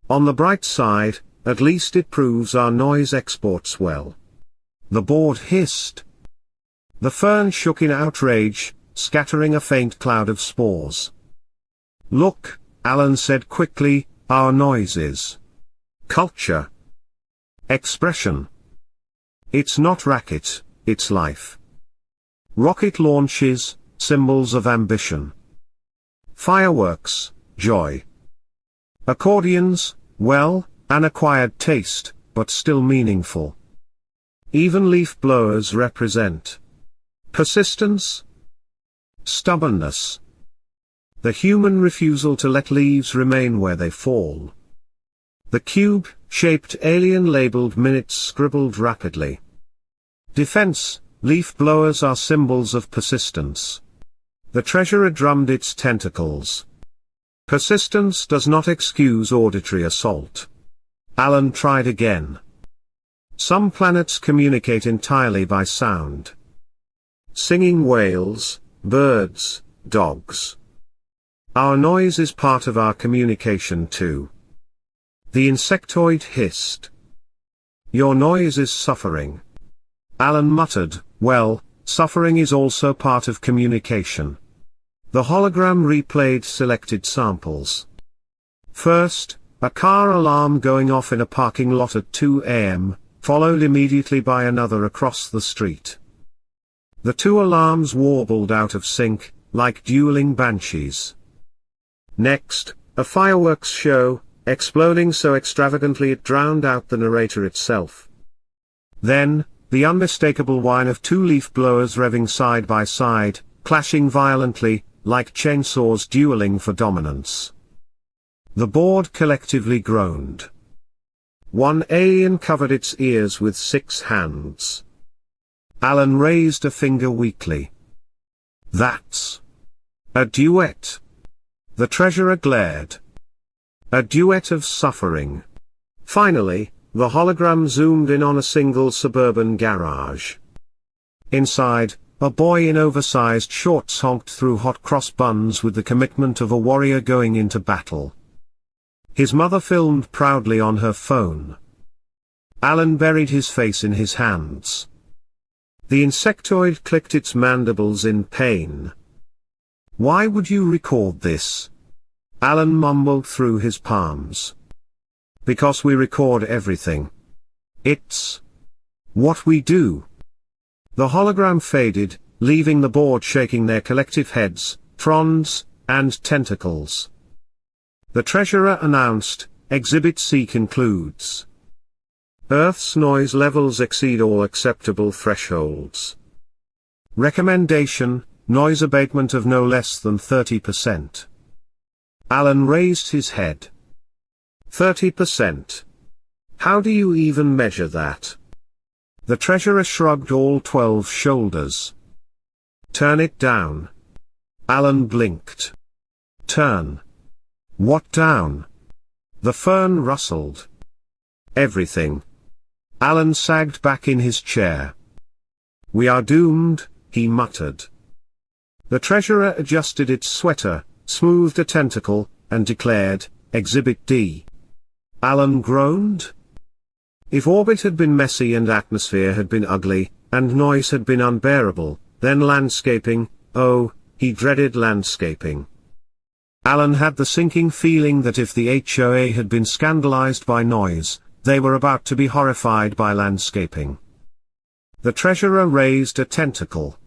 On the bright side, at least it proves our noise exports well. The board hissed. The fern shook in outrage, scattering a faint cloud of spores. Look, Alan said quickly, our noises. Culture. Expression. It's not racket, it's life. Rocket launches, symbols of ambition. Fireworks, joy. Accordions, Well, an acquired taste, but still meaningful. Even leaf blowers represent persistence, stubbornness, the human refusal to let leaves remain where they fall. The cube-shaped alien labeled minutes scribbled rapidly. Defense, leaf blowers are symbols of persistence. The treasurer drummed its tentacles. Persistence does not excuse auditory assault. Alan tried again. Some planets communicate entirely by sound. Singing whales, birds, dogs. Our noise is part of our communication too. The insectoid hissed. Your noise is suffering. Alan muttered, well, suffering is also part of communication. The hologram replayed selected samples. First, a car alarm going off in a parking lot at 2 a.m., followed immediately by another across the street. The two alarms warbled out of sync, like dueling banshees. Next, a fireworks show, exploding so extravagantly it drowned out the narrator itself. Then, the unmistakable whine of two leaf blowers revving side by side, clashing violently, like chainsaws dueling for dominance. The board collectively groaned. One alien covered its ears with 6 hands. Alan raised a finger weakly. That's a duet. The treasurer glared. A duet of suffering. Finally, the hologram zoomed in on a single suburban garage. Inside, a boy in oversized shorts honked through hot cross buns with the commitment of a warrior going into battle. His mother filmed proudly on her phone. Alan buried his face in his hands. The insectoid clicked its mandibles in pain. Why would you record this? Alan mumbled through his palms. Because we record everything. It's what we do. The hologram faded, leaving the board shaking their collective heads, fronds, and tentacles. The treasurer announced, Exhibit C concludes. Earth's noise levels exceed all acceptable thresholds. Recommendation, noise abatement of no less than 30%. Alan raised his head. 30%. How do you even measure that? The treasurer shrugged all 12 shoulders. Turn it down. Alan blinked. Turn. What down? The fern rustled. Everything. Alan sagged back in his chair. We are doomed, he muttered. The treasurer adjusted its sweater, smoothed a tentacle, and declared, Exhibit D. Alan groaned. If orbit had been messy and atmosphere had been ugly, and noise had been unbearable, then landscaping, oh, he dreaded landscaping. Alan had the sinking feeling that if the HOA had been scandalized by noise, they were about to be horrified by landscaping. The treasurer raised a tentacle.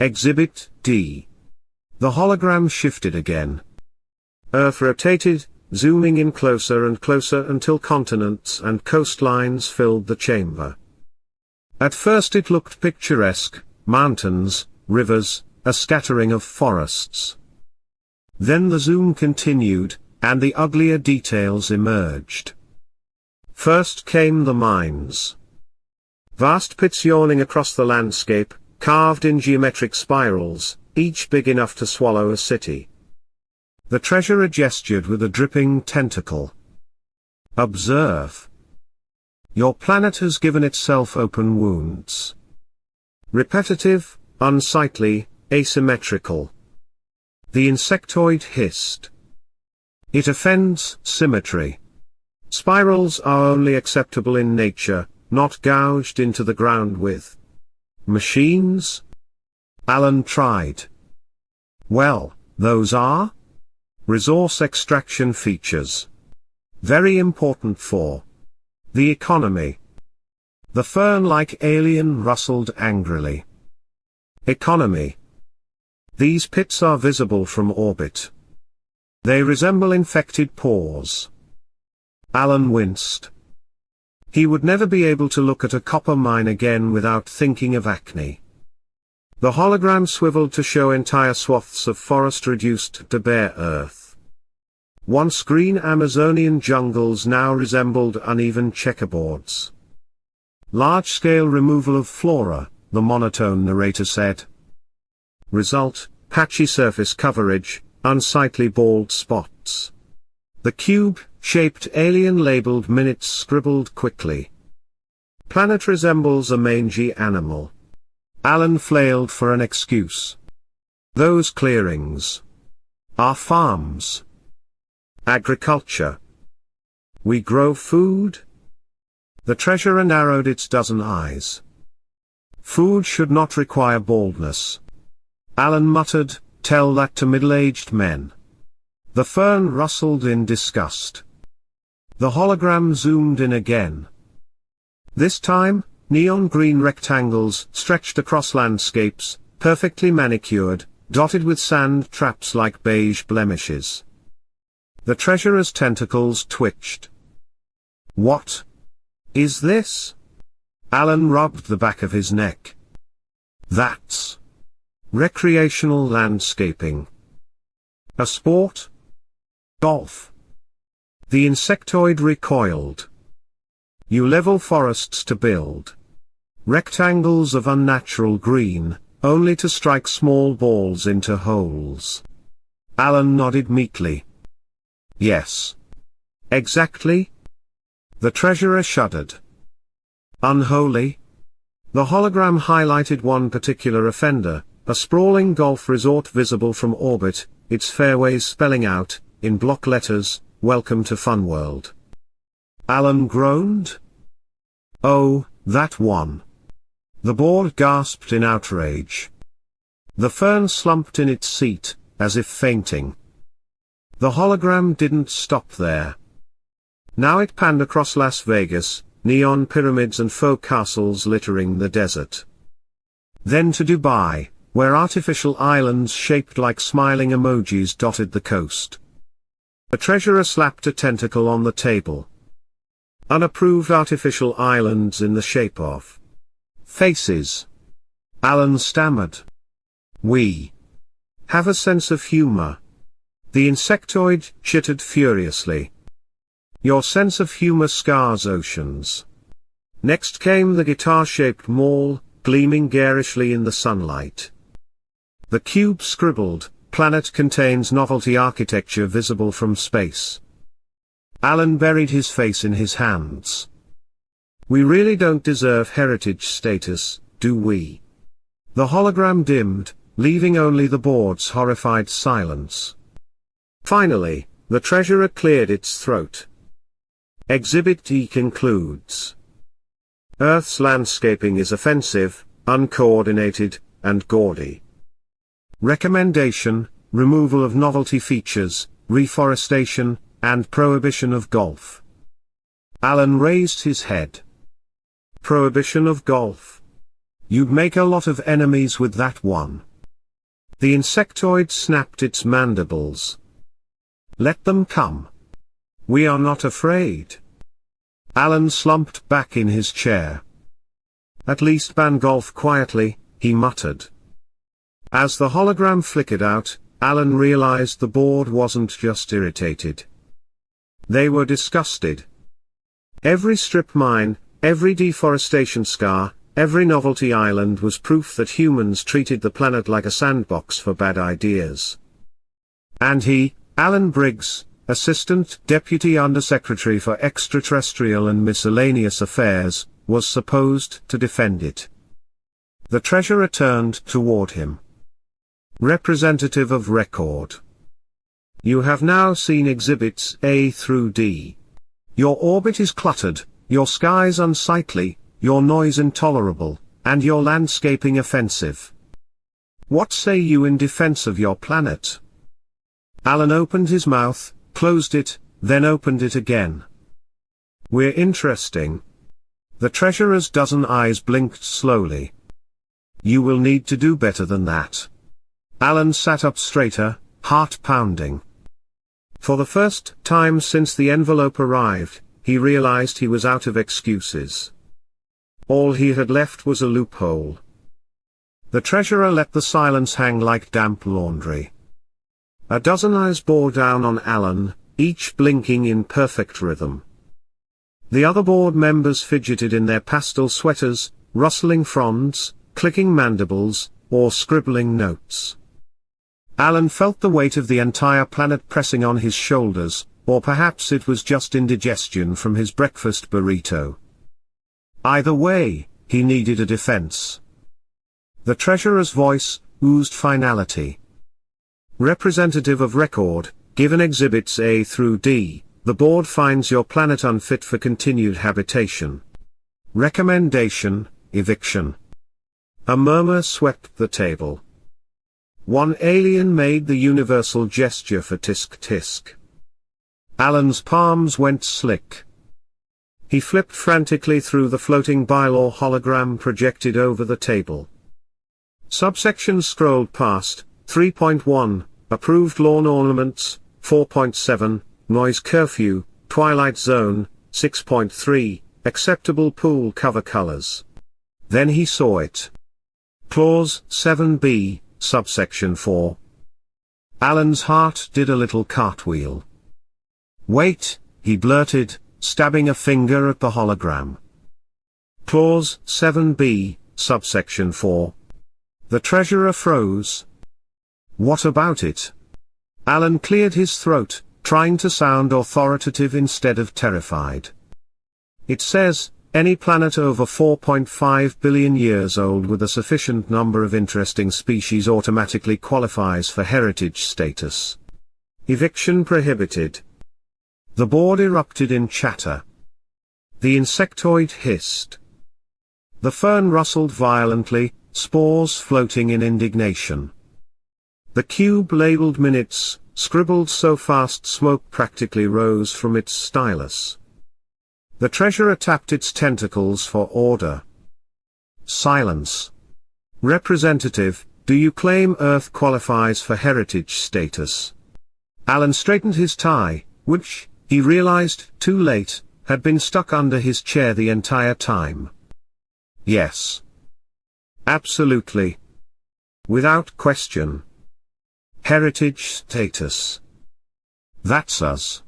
Exhibit D. The hologram shifted again. Earth rotated, zooming in closer and closer until continents and coastlines filled the chamber. At first it looked picturesque, mountains, rivers, a scattering of forests. Then the zoom continued, and the uglier details emerged. First came the mines. Vast pits yawning across the landscape, carved in geometric spirals, each big enough to swallow a city. The treasurer gestured with a dripping tentacle. Observe. Your planet has given itself open wounds. Repetitive, unsightly, asymmetrical. The insectoid hissed. It offends symmetry. Spirals are only acceptable in nature, not gouged into the ground with machines. Alan tried. Well, those are resource extraction features. Very important for the economy. The fern-like alien rustled angrily. Economy. These pits are visible from orbit. They resemble infected pores. Alan winced. He would never be able to look at a copper mine again without thinking of acne. The hologram swiveled to show entire swaths of forest reduced to bare earth. Once green Amazonian jungles now resembled uneven checkerboards. Large-scale removal of flora, the monotone narrator said. Result, patchy surface coverage, unsightly bald spots. The cube-shaped alien labeled minutes scribbled quickly. Planet resembles a mangy animal. Alan flailed for an excuse. Those clearings are farms. Agriculture. We grow food. The treasurer narrowed its dozen eyes. Food should not require baldness. Alan muttered, tell that to middle-aged men. The fern rustled in disgust. The hologram zoomed in again. This time, neon green rectangles stretched across landscapes, perfectly manicured, dotted with sand traps like beige blemishes. The treasurer's tentacles twitched. What is this? Alan rubbed the back of his neck. That's recreational landscaping. A sport? Golf. The insectoid recoiled. You level forests to build rectangles of unnatural green, only to strike small balls into holes. Alan nodded meekly. Yes. Exactly? The treasurer shuddered. Unholy? The hologram highlighted one particular offender, a sprawling golf resort visible from orbit, its fairways spelling out, in block letters, "Welcome to Fun World." Alan groaned. Oh, that one. The board gasped in outrage. The fern slumped in its seat, as if fainting. The hologram didn't stop there. Now it panned across Las Vegas, neon pyramids and faux castles littering the desert. Then to Dubai, where artificial islands shaped like smiling emojis dotted the coast. The treasurer slapped a tentacle on the table. Unapproved artificial islands in the shape of faces. Alan stammered. We have a sense of humor. The insectoid chittered furiously. Your sense of humor scars oceans. Next came the guitar-shaped mall, gleaming garishly in the sunlight. The cube scribbled, planet contains novelty architecture visible from space. Alan buried his face in his hands. We really don't deserve heritage status, do we? The hologram dimmed, leaving only the board's horrified silence. Finally, the treasurer cleared its throat. Exhibit D concludes. Earth's landscaping is offensive, uncoordinated, and gaudy. Recommendation, removal of novelty features, reforestation, and prohibition of golf. Alan raised his head. Prohibition of golf. You'd make a lot of enemies with that one. The insectoid snapped its mandibles. Let them come. We are not afraid. Alan slumped back in his chair. At least ban golf quietly, he muttered. As the hologram flickered out, Alan realized the board wasn't just irritated. They were disgusted. Every strip mine, every deforestation scar, every novelty island was proof that humans treated the planet like a sandbox for bad ideas. And he, Alan Briggs, Assistant Deputy Undersecretary for Extraterrestrial and Miscellaneous Affairs, was supposed to defend it. The treasurer turned toward him. Representative of record. You have now seen exhibits A through D. Your orbit is cluttered, your skies unsightly, your noise intolerable, and your landscaping offensive. What say you in defense of your planet? Alan opened his mouth, closed it, then opened it again. We're interesting. The treasurer's dozen eyes blinked slowly. You will need to do better than that. Alan sat up straighter, heart pounding. For the first time since the envelope arrived, he realized he was out of excuses. All he had left was a loophole. The treasurer let the silence hang like damp laundry. A dozen eyes bore down on Alan, each blinking in perfect rhythm. The other board members fidgeted in their pastel sweaters, rustling fronds, clicking mandibles, or scribbling notes. Alan felt the weight of the entire planet pressing on his shoulders, or perhaps it was just indigestion from his breakfast burrito. Either way, he needed a defense. The treasurer's voice oozed finality. Representative of record, given exhibits A through D, the board finds your planet unfit for continued habitation. Recommendation, eviction. A murmur swept the table. One alien made the universal gesture for tisk-tisk. Alan's palms went slick. He flipped frantically through the floating bylaw hologram projected over the table. Subsections scrolled past: 3.1, approved lawn ornaments; 4.7, noise curfew, twilight zone; 6.3, acceptable pool cover colors. Then he saw it. Clause 7b, subsection 4. Alan's heart did a little cartwheel. "Wait," he blurted, stabbing a finger at the hologram. Clause 7b, subsection 4. The treasurer froze. "What about it?" Alan cleared his throat, trying to sound authoritative instead of terrified. "It says, any planet over 4.5 billion years old with a sufficient number of interesting species automatically qualifies for heritage status. Eviction prohibited." The board erupted in chatter. The insectoid hissed. The fern rustled violently, spores floating in indignation. The cube labeled minutes, scribbled so fast smoke practically rose from its stylus. The treasurer tapped its tentacles for order. Silence. "Representative, do you claim Earth qualifies for heritage status?" Alan straightened his tie, which, he realized, too late, had been stuck under his chair the entire time. "Yes. Absolutely. Without question. Heritage status. That's us."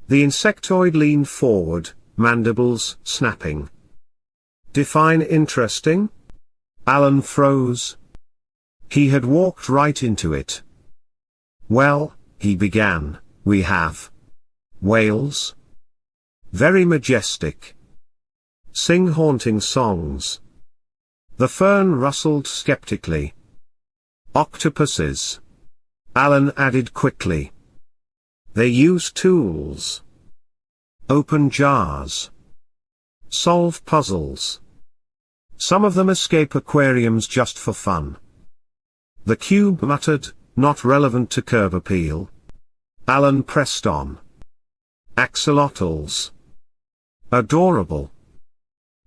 The insectoid leaned forward, mandibles snapping. "Define interesting?" Alan froze. He had walked right into it. "Well," he began, "we have whales. Very majestic. Sing haunting songs." The fern rustled skeptically. "Octopuses," Alan added quickly. "They use tools. Open jars. Solve puzzles. Some of them escape aquariums just for fun." The cube muttered, not relevant to curb appeal. Alan pressed on. "Axolotls. Adorable.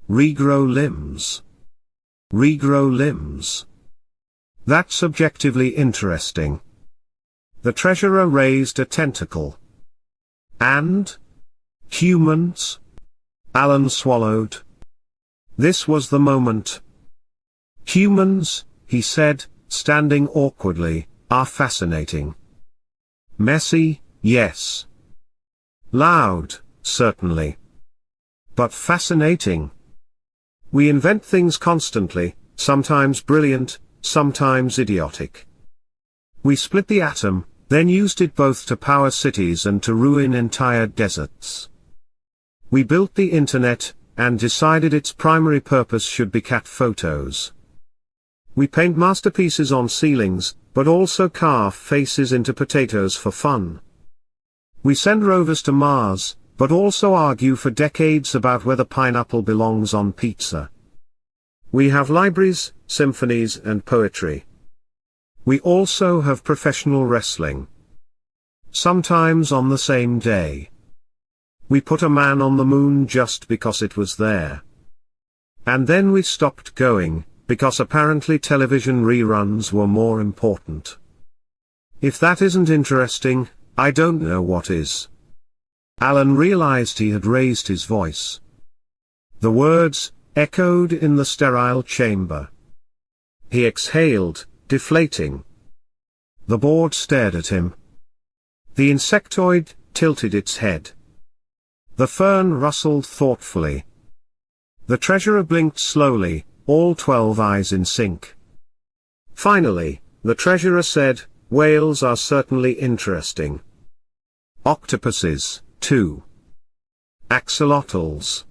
Regrow limbs. Regrow limbs. That's objectively interesting." The treasurer raised a tentacle. "And? Humans?" Alan swallowed. This was the moment. "Humans," he said, standing awkwardly, "are fascinating. Messy, yes. Loud, certainly. But fascinating. We invent things constantly, sometimes brilliant, sometimes idiotic. We split the atom, then used it both to power cities and to ruin entire deserts. We built the internet, and decided its primary purpose should be cat photos. We paint masterpieces on ceilings, but also carve faces into potatoes for fun. We send rovers to Mars, but also argue for decades about whether pineapple belongs on pizza. We have libraries, symphonies and poetry. We also have professional wrestling. Sometimes on the same day. We put a man on the moon just because it was there. And then we stopped going, because apparently television reruns were more important. If that isn't interesting, I don't know what is. Alan realized he had raised his voice. The words echoed in the sterile chamber. He exhaled, deflating. The board stared at him. The insectoid tilted its head. The fern rustled thoughtfully. The treasurer blinked slowly, all 12 eyes in sync. Finally, the treasurer said, "Whales are certainly interesting. Octopuses, too. Axolotls.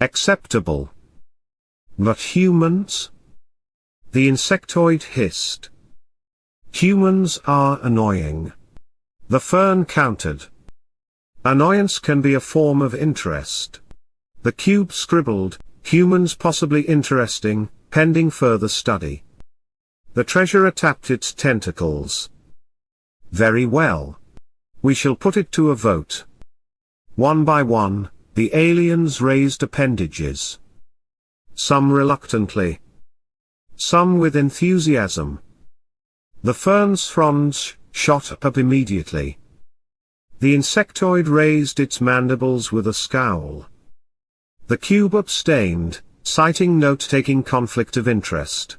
Acceptable. But humans?" The insectoid hissed. "Humans are annoying." The fern countered. "Annoyance can be a form of interest." The cube scribbled, "Humans possibly interesting, pending further study." The treasurer tapped its tentacles. "Very well. We shall put it to a vote." One by one, the aliens raised appendages. Some reluctantly. Some with enthusiasm. The fern's fronds shot up immediately. The insectoid raised its mandibles with a scowl. The cube abstained, citing note-taking conflict of interest.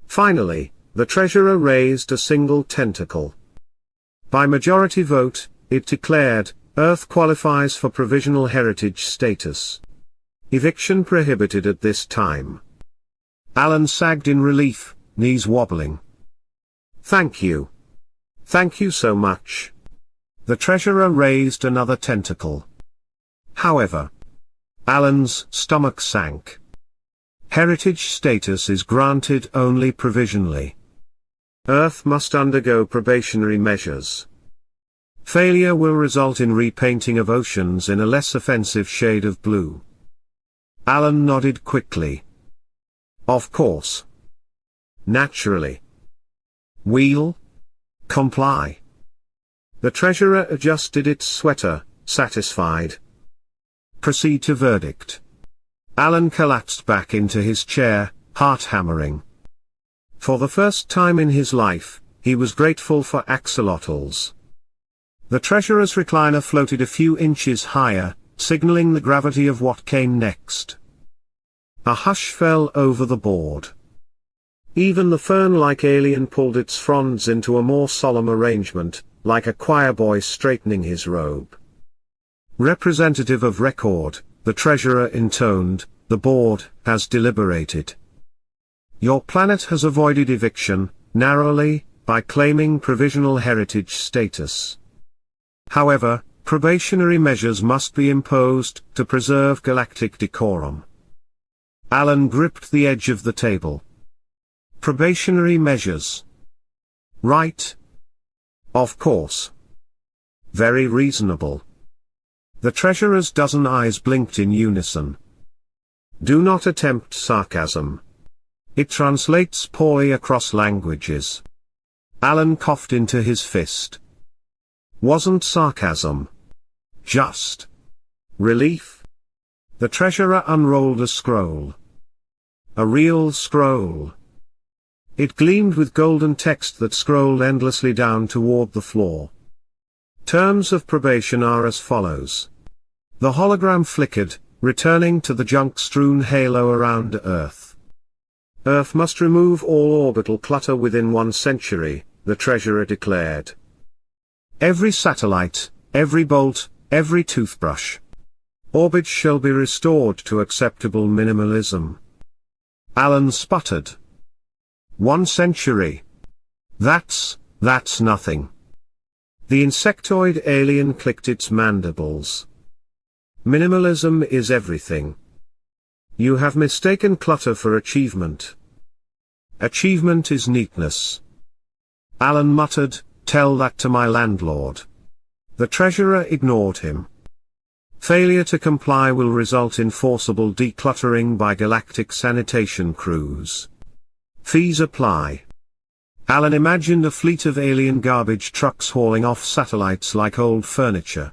Finally, the treasurer raised a single tentacle. By majority vote, it declared, Earth qualifies for provisional heritage status. Eviction prohibited at this time. Alan sagged in relief, knees wobbling. "Thank you. Thank you so much." The treasurer raised another tentacle. However, Alan's stomach sank. Heritage status is granted only provisionally. Earth must undergo probationary measures. Failure will result in repainting of oceans in a less offensive shade of blue. Alan nodded quickly. Of course. Naturally. We'll comply. The treasurer adjusted its sweater, satisfied. Proceed to verdict. Alan collapsed back into his chair, heart hammering. For the first time in his life, he was grateful for axolotls. The treasurer's recliner floated a few inches higher, signaling the gravity of what came next. A hush fell over the board. Even the fern-like alien pulled its fronds into a more solemn arrangement, like a choirboy straightening his robe. Representative of record, the treasurer intoned, the board has deliberated. Your planet has avoided eviction, narrowly, by claiming provisional heritage status. However, probationary measures must be imposed to preserve galactic decorum. Alan gripped the edge of the table. Probationary measures. Right. Of course. Very reasonable. The treasurer's dozen eyes blinked in unison. Do not attempt sarcasm. It translates poorly across languages. Alan coughed into his fist. Wasn't sarcasm. Just relief. The treasurer unrolled a scroll. A real scroll. It gleamed with golden text that scrolled endlessly down toward the floor. Terms of probation are as follows. The hologram flickered, returning to the junk-strewn halo around Earth. Earth must remove all orbital clutter within 1 century, the treasurer declared. Every satellite, every bolt, every toothbrush. Orbits shall be restored to acceptable minimalism. Alan sputtered. 1 century. That's nothing. The insectoid alien clicked its mandibles. Minimalism is everything. You have mistaken clutter for achievement. Achievement is neatness. Alan muttered, tell that to my landlord. The treasurer ignored him. Failure to comply will result in forcible decluttering by galactic sanitation crews. Fees apply. Alan imagined a fleet of alien garbage trucks hauling off satellites like old furniture.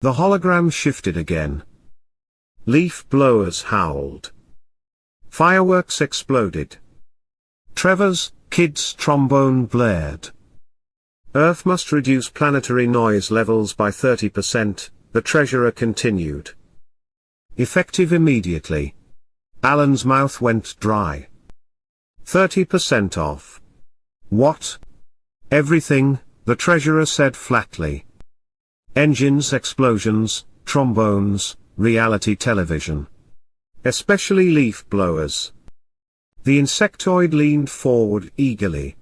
The hologram shifted again. Leaf blowers howled. Fireworks exploded. Trevor's kid's trombone blared. Earth must reduce planetary noise levels by 30%, the treasurer continued. Effective immediately. Alan's mouth went dry. 30% off. What? Everything, the treasurer said flatly. Engines, explosions, trombones, reality television. Especially leaf blowers. The insectoid leaned forward eagerly.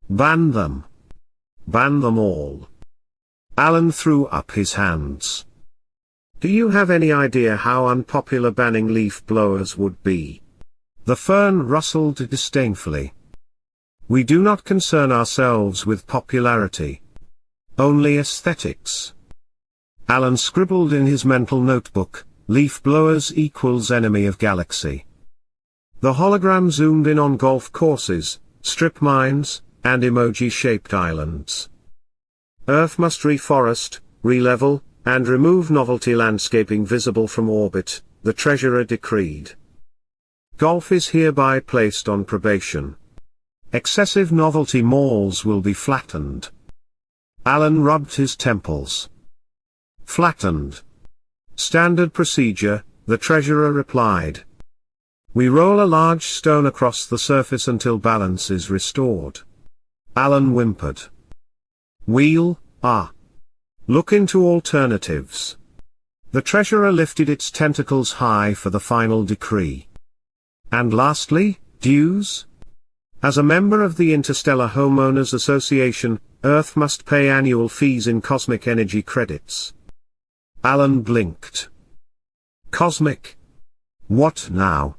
Ban them. Ban them all. Alan threw up his hands. Do you have any idea how unpopular banning leaf blowers would be? The fern rustled disdainfully. We do not concern ourselves with popularity. Only aesthetics. Alan scribbled in his mental notebook, leaf blowers equals enemy of galaxy. The hologram zoomed in on golf courses, strip mines, and emoji-shaped islands. Earth must reforest, re-level, and remove novelty landscaping visible from orbit, the treasurer decreed. Golf is hereby placed on probation. Excessive novelty malls will be flattened. Alan rubbed his temples. Flattened. Standard procedure, the treasurer replied. We roll a large stone across the surface until balance is restored. Alan whimpered. We'll, look into alternatives. The treasurer lifted its tentacles high for the final decree. And lastly, dues? As a member of the Interstellar Homeowners Association, Earth must pay annual fees in cosmic energy credits. Alan blinked. Cosmic? What now?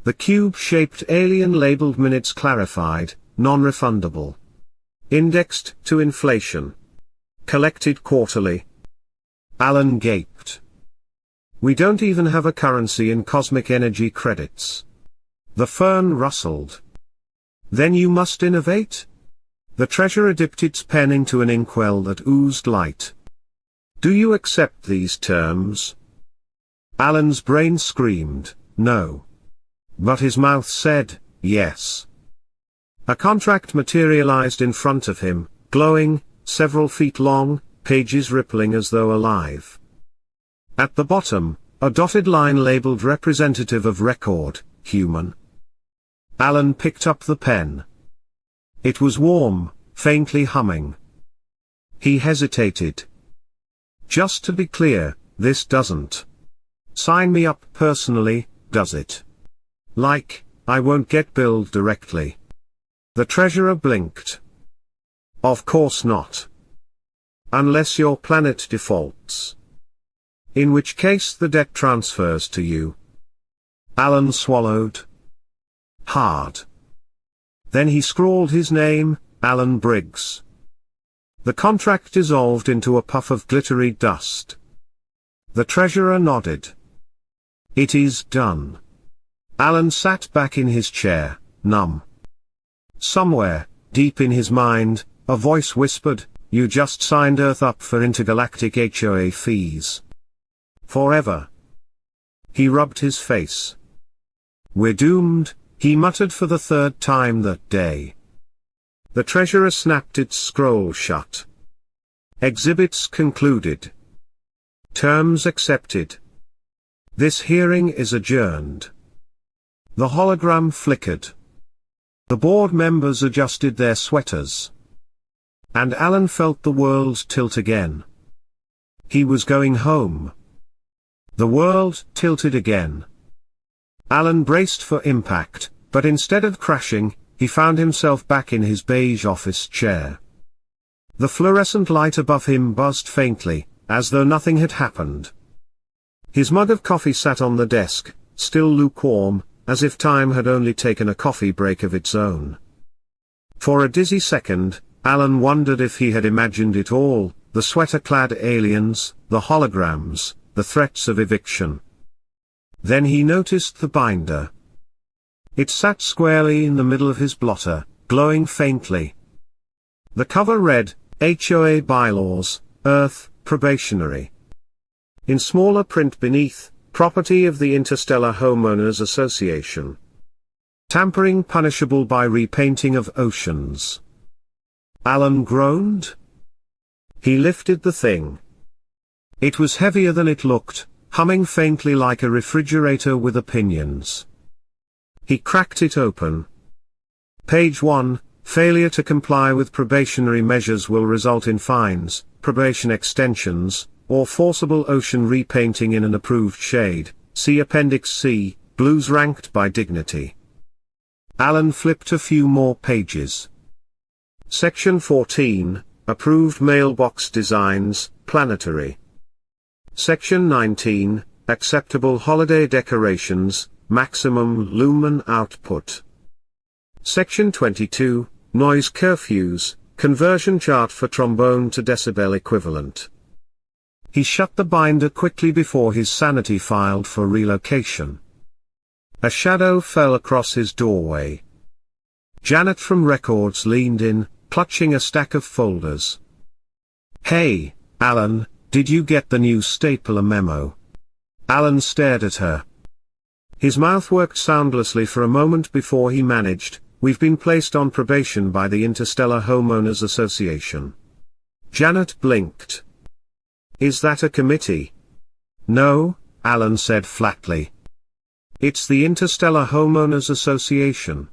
The cube-shaped alien labeled minutes clarified, non-refundable. Indexed to inflation. Collected quarterly. Alan gaped. We don't even have a currency in cosmic energy credits. The fern rustled. Then you must innovate? The treasurer dipped its pen into an inkwell that oozed light. Do you accept these terms? Alan's brain screamed, no. But his mouth said, yes. A contract materialized in front of him, glowing, several feet long, pages rippling as though alive. At the bottom, a dotted line labeled representative of record, human. Alan picked up the pen. It was warm, faintly humming. He hesitated. Just to be clear, this doesn't sign me up personally, does it? Like, I won't get billed directly. The treasurer blinked. Of course not. Unless your planet defaults. In which case the debt transfers to you. Alan swallowed. Hard. Then he scrawled his name, Alan Briggs. The contract dissolved into a puff of glittery dust. The treasurer nodded. It is done. Alan sat back in his chair, numb. Somewhere, deep in his mind, a voice whispered, you just signed Earth up for intergalactic HOA fees. Forever. He rubbed his face. We're doomed, he muttered for the third time that day. The treasurer snapped its scroll shut. Exhibits concluded. Terms accepted. This hearing is adjourned. The hologram flickered. The board members adjusted their sweaters. And Alan felt the world tilt again. He was going home. The world tilted again. Alan braced for impact, but instead of crashing, he found himself back in his beige office chair. The fluorescent light above him buzzed faintly, as though nothing had happened. His mug of coffee sat on the desk, still lukewarm, as if time had only taken a coffee break of its own. For a dizzy second, Alan wondered if he had imagined it all, the sweater-clad aliens, the holograms, the threats of eviction. Then he noticed the binder. It sat squarely in the middle of his blotter, glowing faintly. The cover read, HOA Bylaws, Earth, Probationary. In smaller print beneath, Property of the Interstellar Homeowners Association. Tampering punishable by repainting of oceans. Alan groaned. He lifted the thing. It was heavier than it looked, humming faintly like a refrigerator with opinions. He cracked it open. Page 1, failure to comply with probationary measures will result in fines, probation extensions, or forcible ocean repainting in an approved shade. See Appendix C, blues ranked by dignity. Alan flipped a few more pages. Section 14, approved mailbox designs, planetary. Section 19, acceptable holiday decorations, maximum lumen output. Section 22, noise curfews, conversion chart for trombone to decibel equivalent. He shut the binder quickly before his sanity filed for relocation. A shadow fell across his doorway. Janet from Records leaned in, clutching a stack of folders. "Hey, Alan, did you get the new stapler memo?" Alan stared at her. His mouth worked soundlessly for a moment before he managed, "We've been placed on probation by the Interstellar Homeowners Association." Janet blinked. "Is that a committee?" "No," Alan said flatly. "It's the Interstellar Homeowners Association.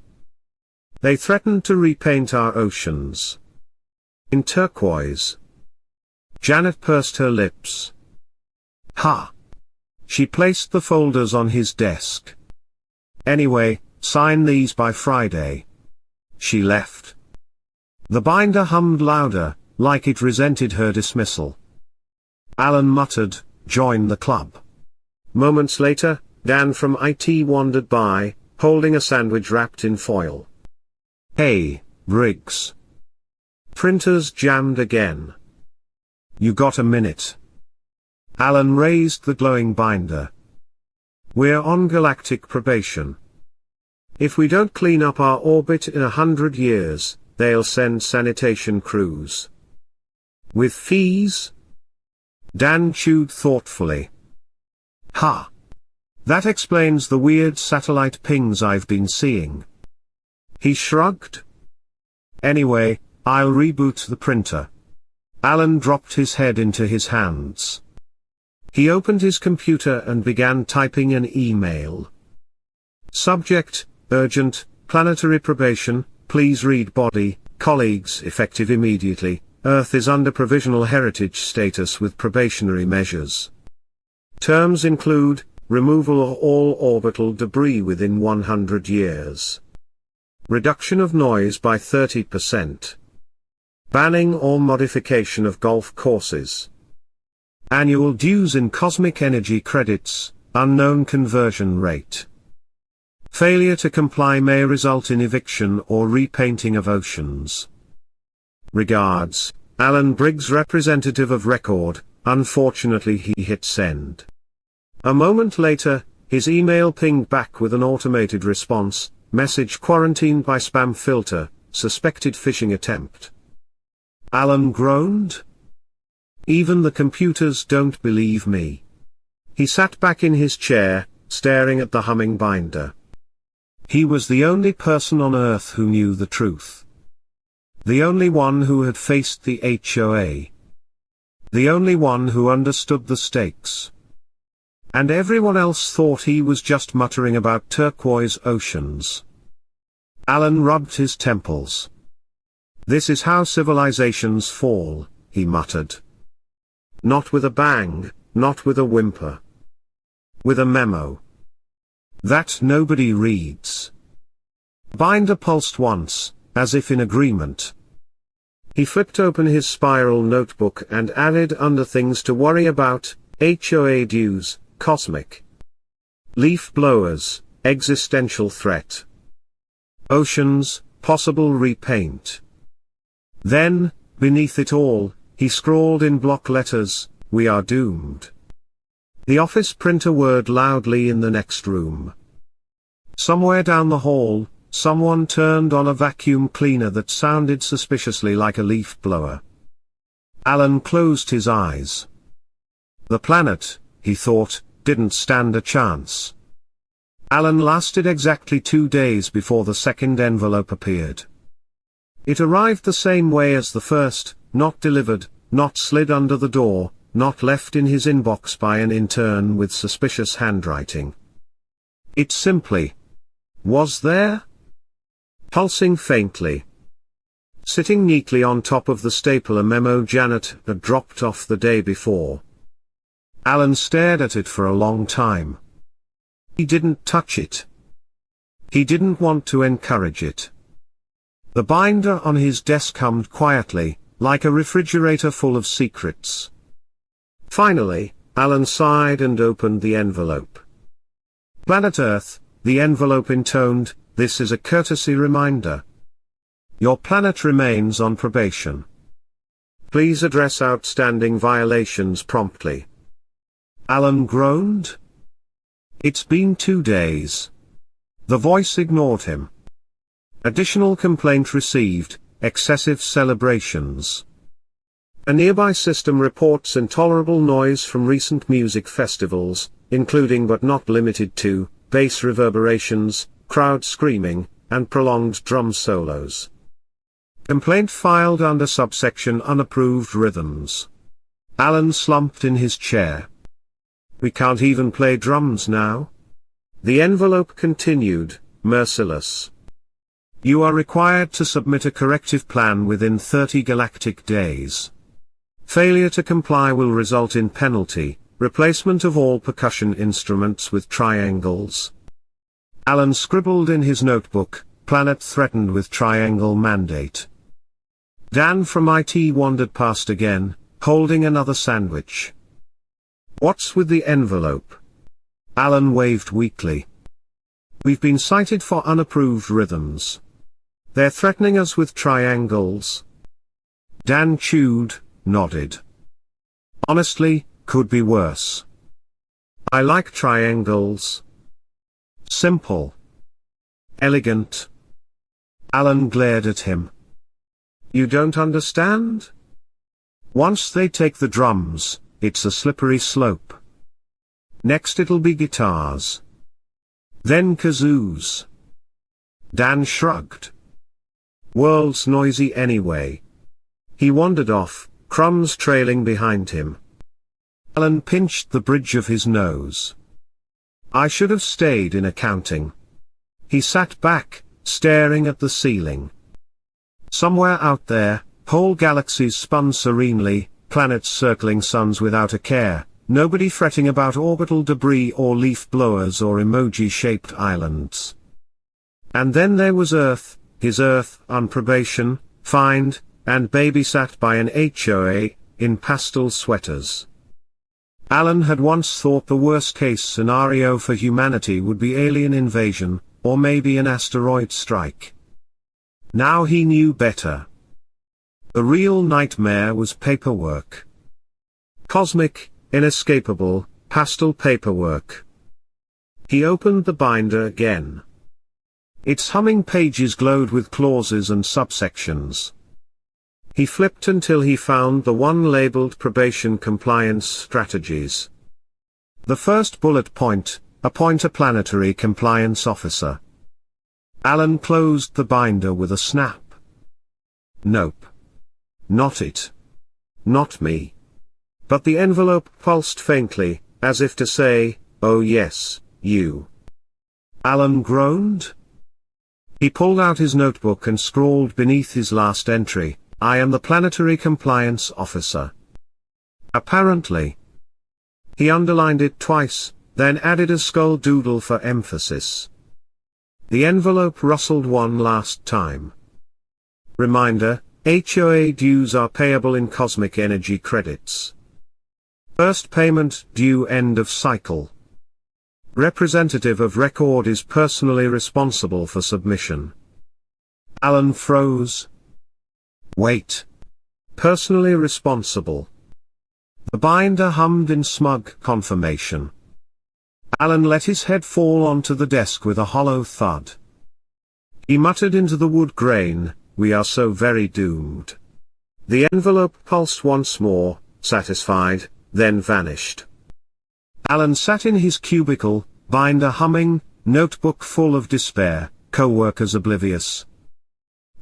They threatened to repaint our oceans. In turquoise." Janet pursed her lips. "Ha!" She placed the folders on his desk. "Anyway, sign these by Friday." She left. The binder hummed louder, like it resented her dismissal. Alan muttered, "Join the club." Moments later, Dan from IT wandered by, holding a sandwich wrapped in foil. "Hey, Briggs. Printers jammed again. You got a minute?" Alan raised the glowing binder. "We're on galactic probation. If we don't clean up our orbit in 100 years, they'll send sanitation crews." "With fees?" Dan chewed thoughtfully. "Ha! That explains the weird satellite pings I've been seeing." He shrugged. "Anyway, I'll reboot the printer." Alan dropped his head into his hands. He opened his computer and began typing an email. Subject, urgent, planetary probation, please read body, colleagues effective immediately, Earth is under provisional heritage status with probationary measures. Terms include, removal of all orbital debris within 100 years. Reduction of noise by 30%. Banning or modification of golf courses. Annual dues in cosmic energy credits, unknown conversion rate. Failure to comply may result in eviction or repainting of oceans. Regards, Alan Briggs, representative of Record. Unfortunately he hit send. A moment later, his email pinged back with an automated response, message quarantined by spam filter, suspected phishing attempt. Alan groaned. "Even the computers don't believe me." He sat back in his chair, staring at the humming binder. He was the only person on Earth who knew the truth. The only one who had faced the HOA. The only one who understood the stakes. And everyone else thought he was just muttering about turquoise oceans. Alan rubbed his temples. "This is how civilizations fall," he muttered. "Not with a bang, not with a whimper. With a memo. That nobody reads." Binder pulsed once, as if in agreement. He flipped open his spiral notebook and added under things to worry about, HOA dues, cosmic. Leaf blowers, existential threat. Oceans, possible repaint. Then, beneath it all, he scrawled in block letters, "We are doomed." The office printer whirred loudly in the next room. Somewhere down the hall, someone turned on a vacuum cleaner that sounded suspiciously like a leaf blower. Alan closed his eyes. The planet, he thought, didn't stand a chance. Alan lasted exactly 2 days before the second envelope appeared. It arrived the same way as the first, not delivered, not slid under the door, not left in his inbox by an intern with suspicious handwriting. It simply was there, pulsing faintly, sitting neatly on top of the stapler memo Janet had dropped off the day before. Alan stared at it for a long time. He didn't touch it. He didn't want to encourage it. The binder on his desk hummed quietly, like a refrigerator full of secrets. Finally, Alan sighed and opened the envelope. Planet Earth, the envelope intoned, this is a courtesy reminder. Your planet remains on probation. Please address outstanding violations promptly. Alan groaned. It's been 2 days. The voice ignored him. Additional complaint received, excessive celebrations. A nearby system reports intolerable noise from recent music festivals, including but not limited to, bass reverberations, crowd screaming, and prolonged drum solos. Complaint filed under subsection unapproved rhythms. Alan slumped in his chair. We can't even play drums now? The envelope continued, merciless. You are required to submit a corrective plan within 30 galactic days. Failure to comply will result in penalty, replacement of all percussion instruments with triangles. Alan scribbled in his notebook, planet threatened with triangle mandate. Dan from IT wandered past again, holding another sandwich. What's with the envelope? Alan waved weakly. We've been cited for unapproved rhythms. They're threatening us with triangles. Dan chewed, nodded. Honestly, could be worse. I like triangles. Simple. Elegant. Alan glared at him. You don't understand? Once they take the drums, it's a slippery slope. Next it'll be guitars. Then kazoos. Dan shrugged. World's noisy anyway. He wandered off, crumbs trailing behind him. Alan pinched the bridge of his nose. I should have stayed in accounting. He sat back, staring at the ceiling. Somewhere out there, whole galaxies spun serenely, planets circling suns without a care, nobody fretting about orbital debris or leaf blowers or emoji-shaped islands. And then there was Earth, his Earth on probation, fined, and babysat by an HOA, in pastel sweaters. Alan had once thought the worst-case scenario for humanity would be alien invasion, or maybe an asteroid strike. Now he knew better. The real nightmare was paperwork. Cosmic, inescapable, pastel paperwork. He opened the binder again. Its humming pages glowed with clauses and subsections. He flipped until he found the one labeled Probation Compliance Strategies. The first bullet point, appoint a planetary compliance officer. Alan closed the binder with a snap. Nope. Not it. Not me. But the envelope pulsed faintly, as if to say, oh yes, you. Alan groaned. He pulled out his notebook and scrawled beneath his last entry, I am the planetary compliance officer. Apparently. He underlined it twice, then added a skull doodle for emphasis. The envelope rustled one last time. Reminder, HOA dues are payable in cosmic energy credits. First payment due end of cycle. Representative of record is personally responsible for submission. Alan froze. Wait. Personally responsible. The binder hummed in smug confirmation. Alan let his head fall onto the desk with a hollow thud. He muttered into the wood grain, we are so very doomed. The envelope pulsed once more, satisfied, then vanished. Alan sat in his cubicle, binder humming, notebook full of despair, co-workers oblivious.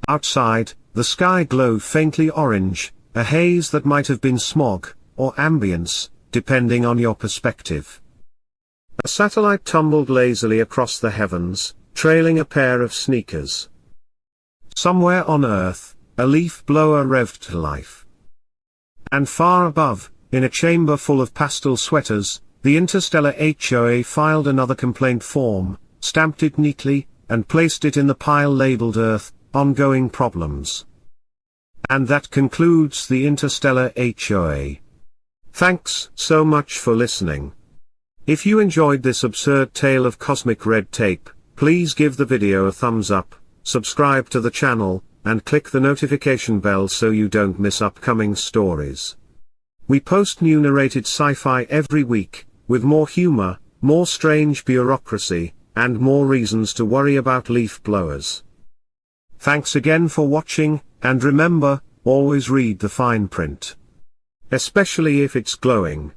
Outside, The sky glowed faintly orange, a haze that might have been smog, or ambience, depending on your perspective. A satellite tumbled lazily across the heavens, trailing a pair of sneakers. Somewhere on Earth, a leaf blower revved to life. And far above, in a chamber full of pastel sweaters, the Interstellar HOA filed another complaint form, stamped it neatly, and placed it in the pile labeled Earth, Ongoing Problems. And that concludes the Interstellar HOA. Thanks so much for listening. If you enjoyed this absurd tale of cosmic red tape, please give the video a thumbs up, subscribe to the channel, and click the notification bell so you don't miss upcoming stories. We post new narrated sci-fi every week, with more humor, more strange bureaucracy, and more reasons to worry about leaf blowers. Thanks again for watching, and remember, always read the fine print. Especially if it's glowing.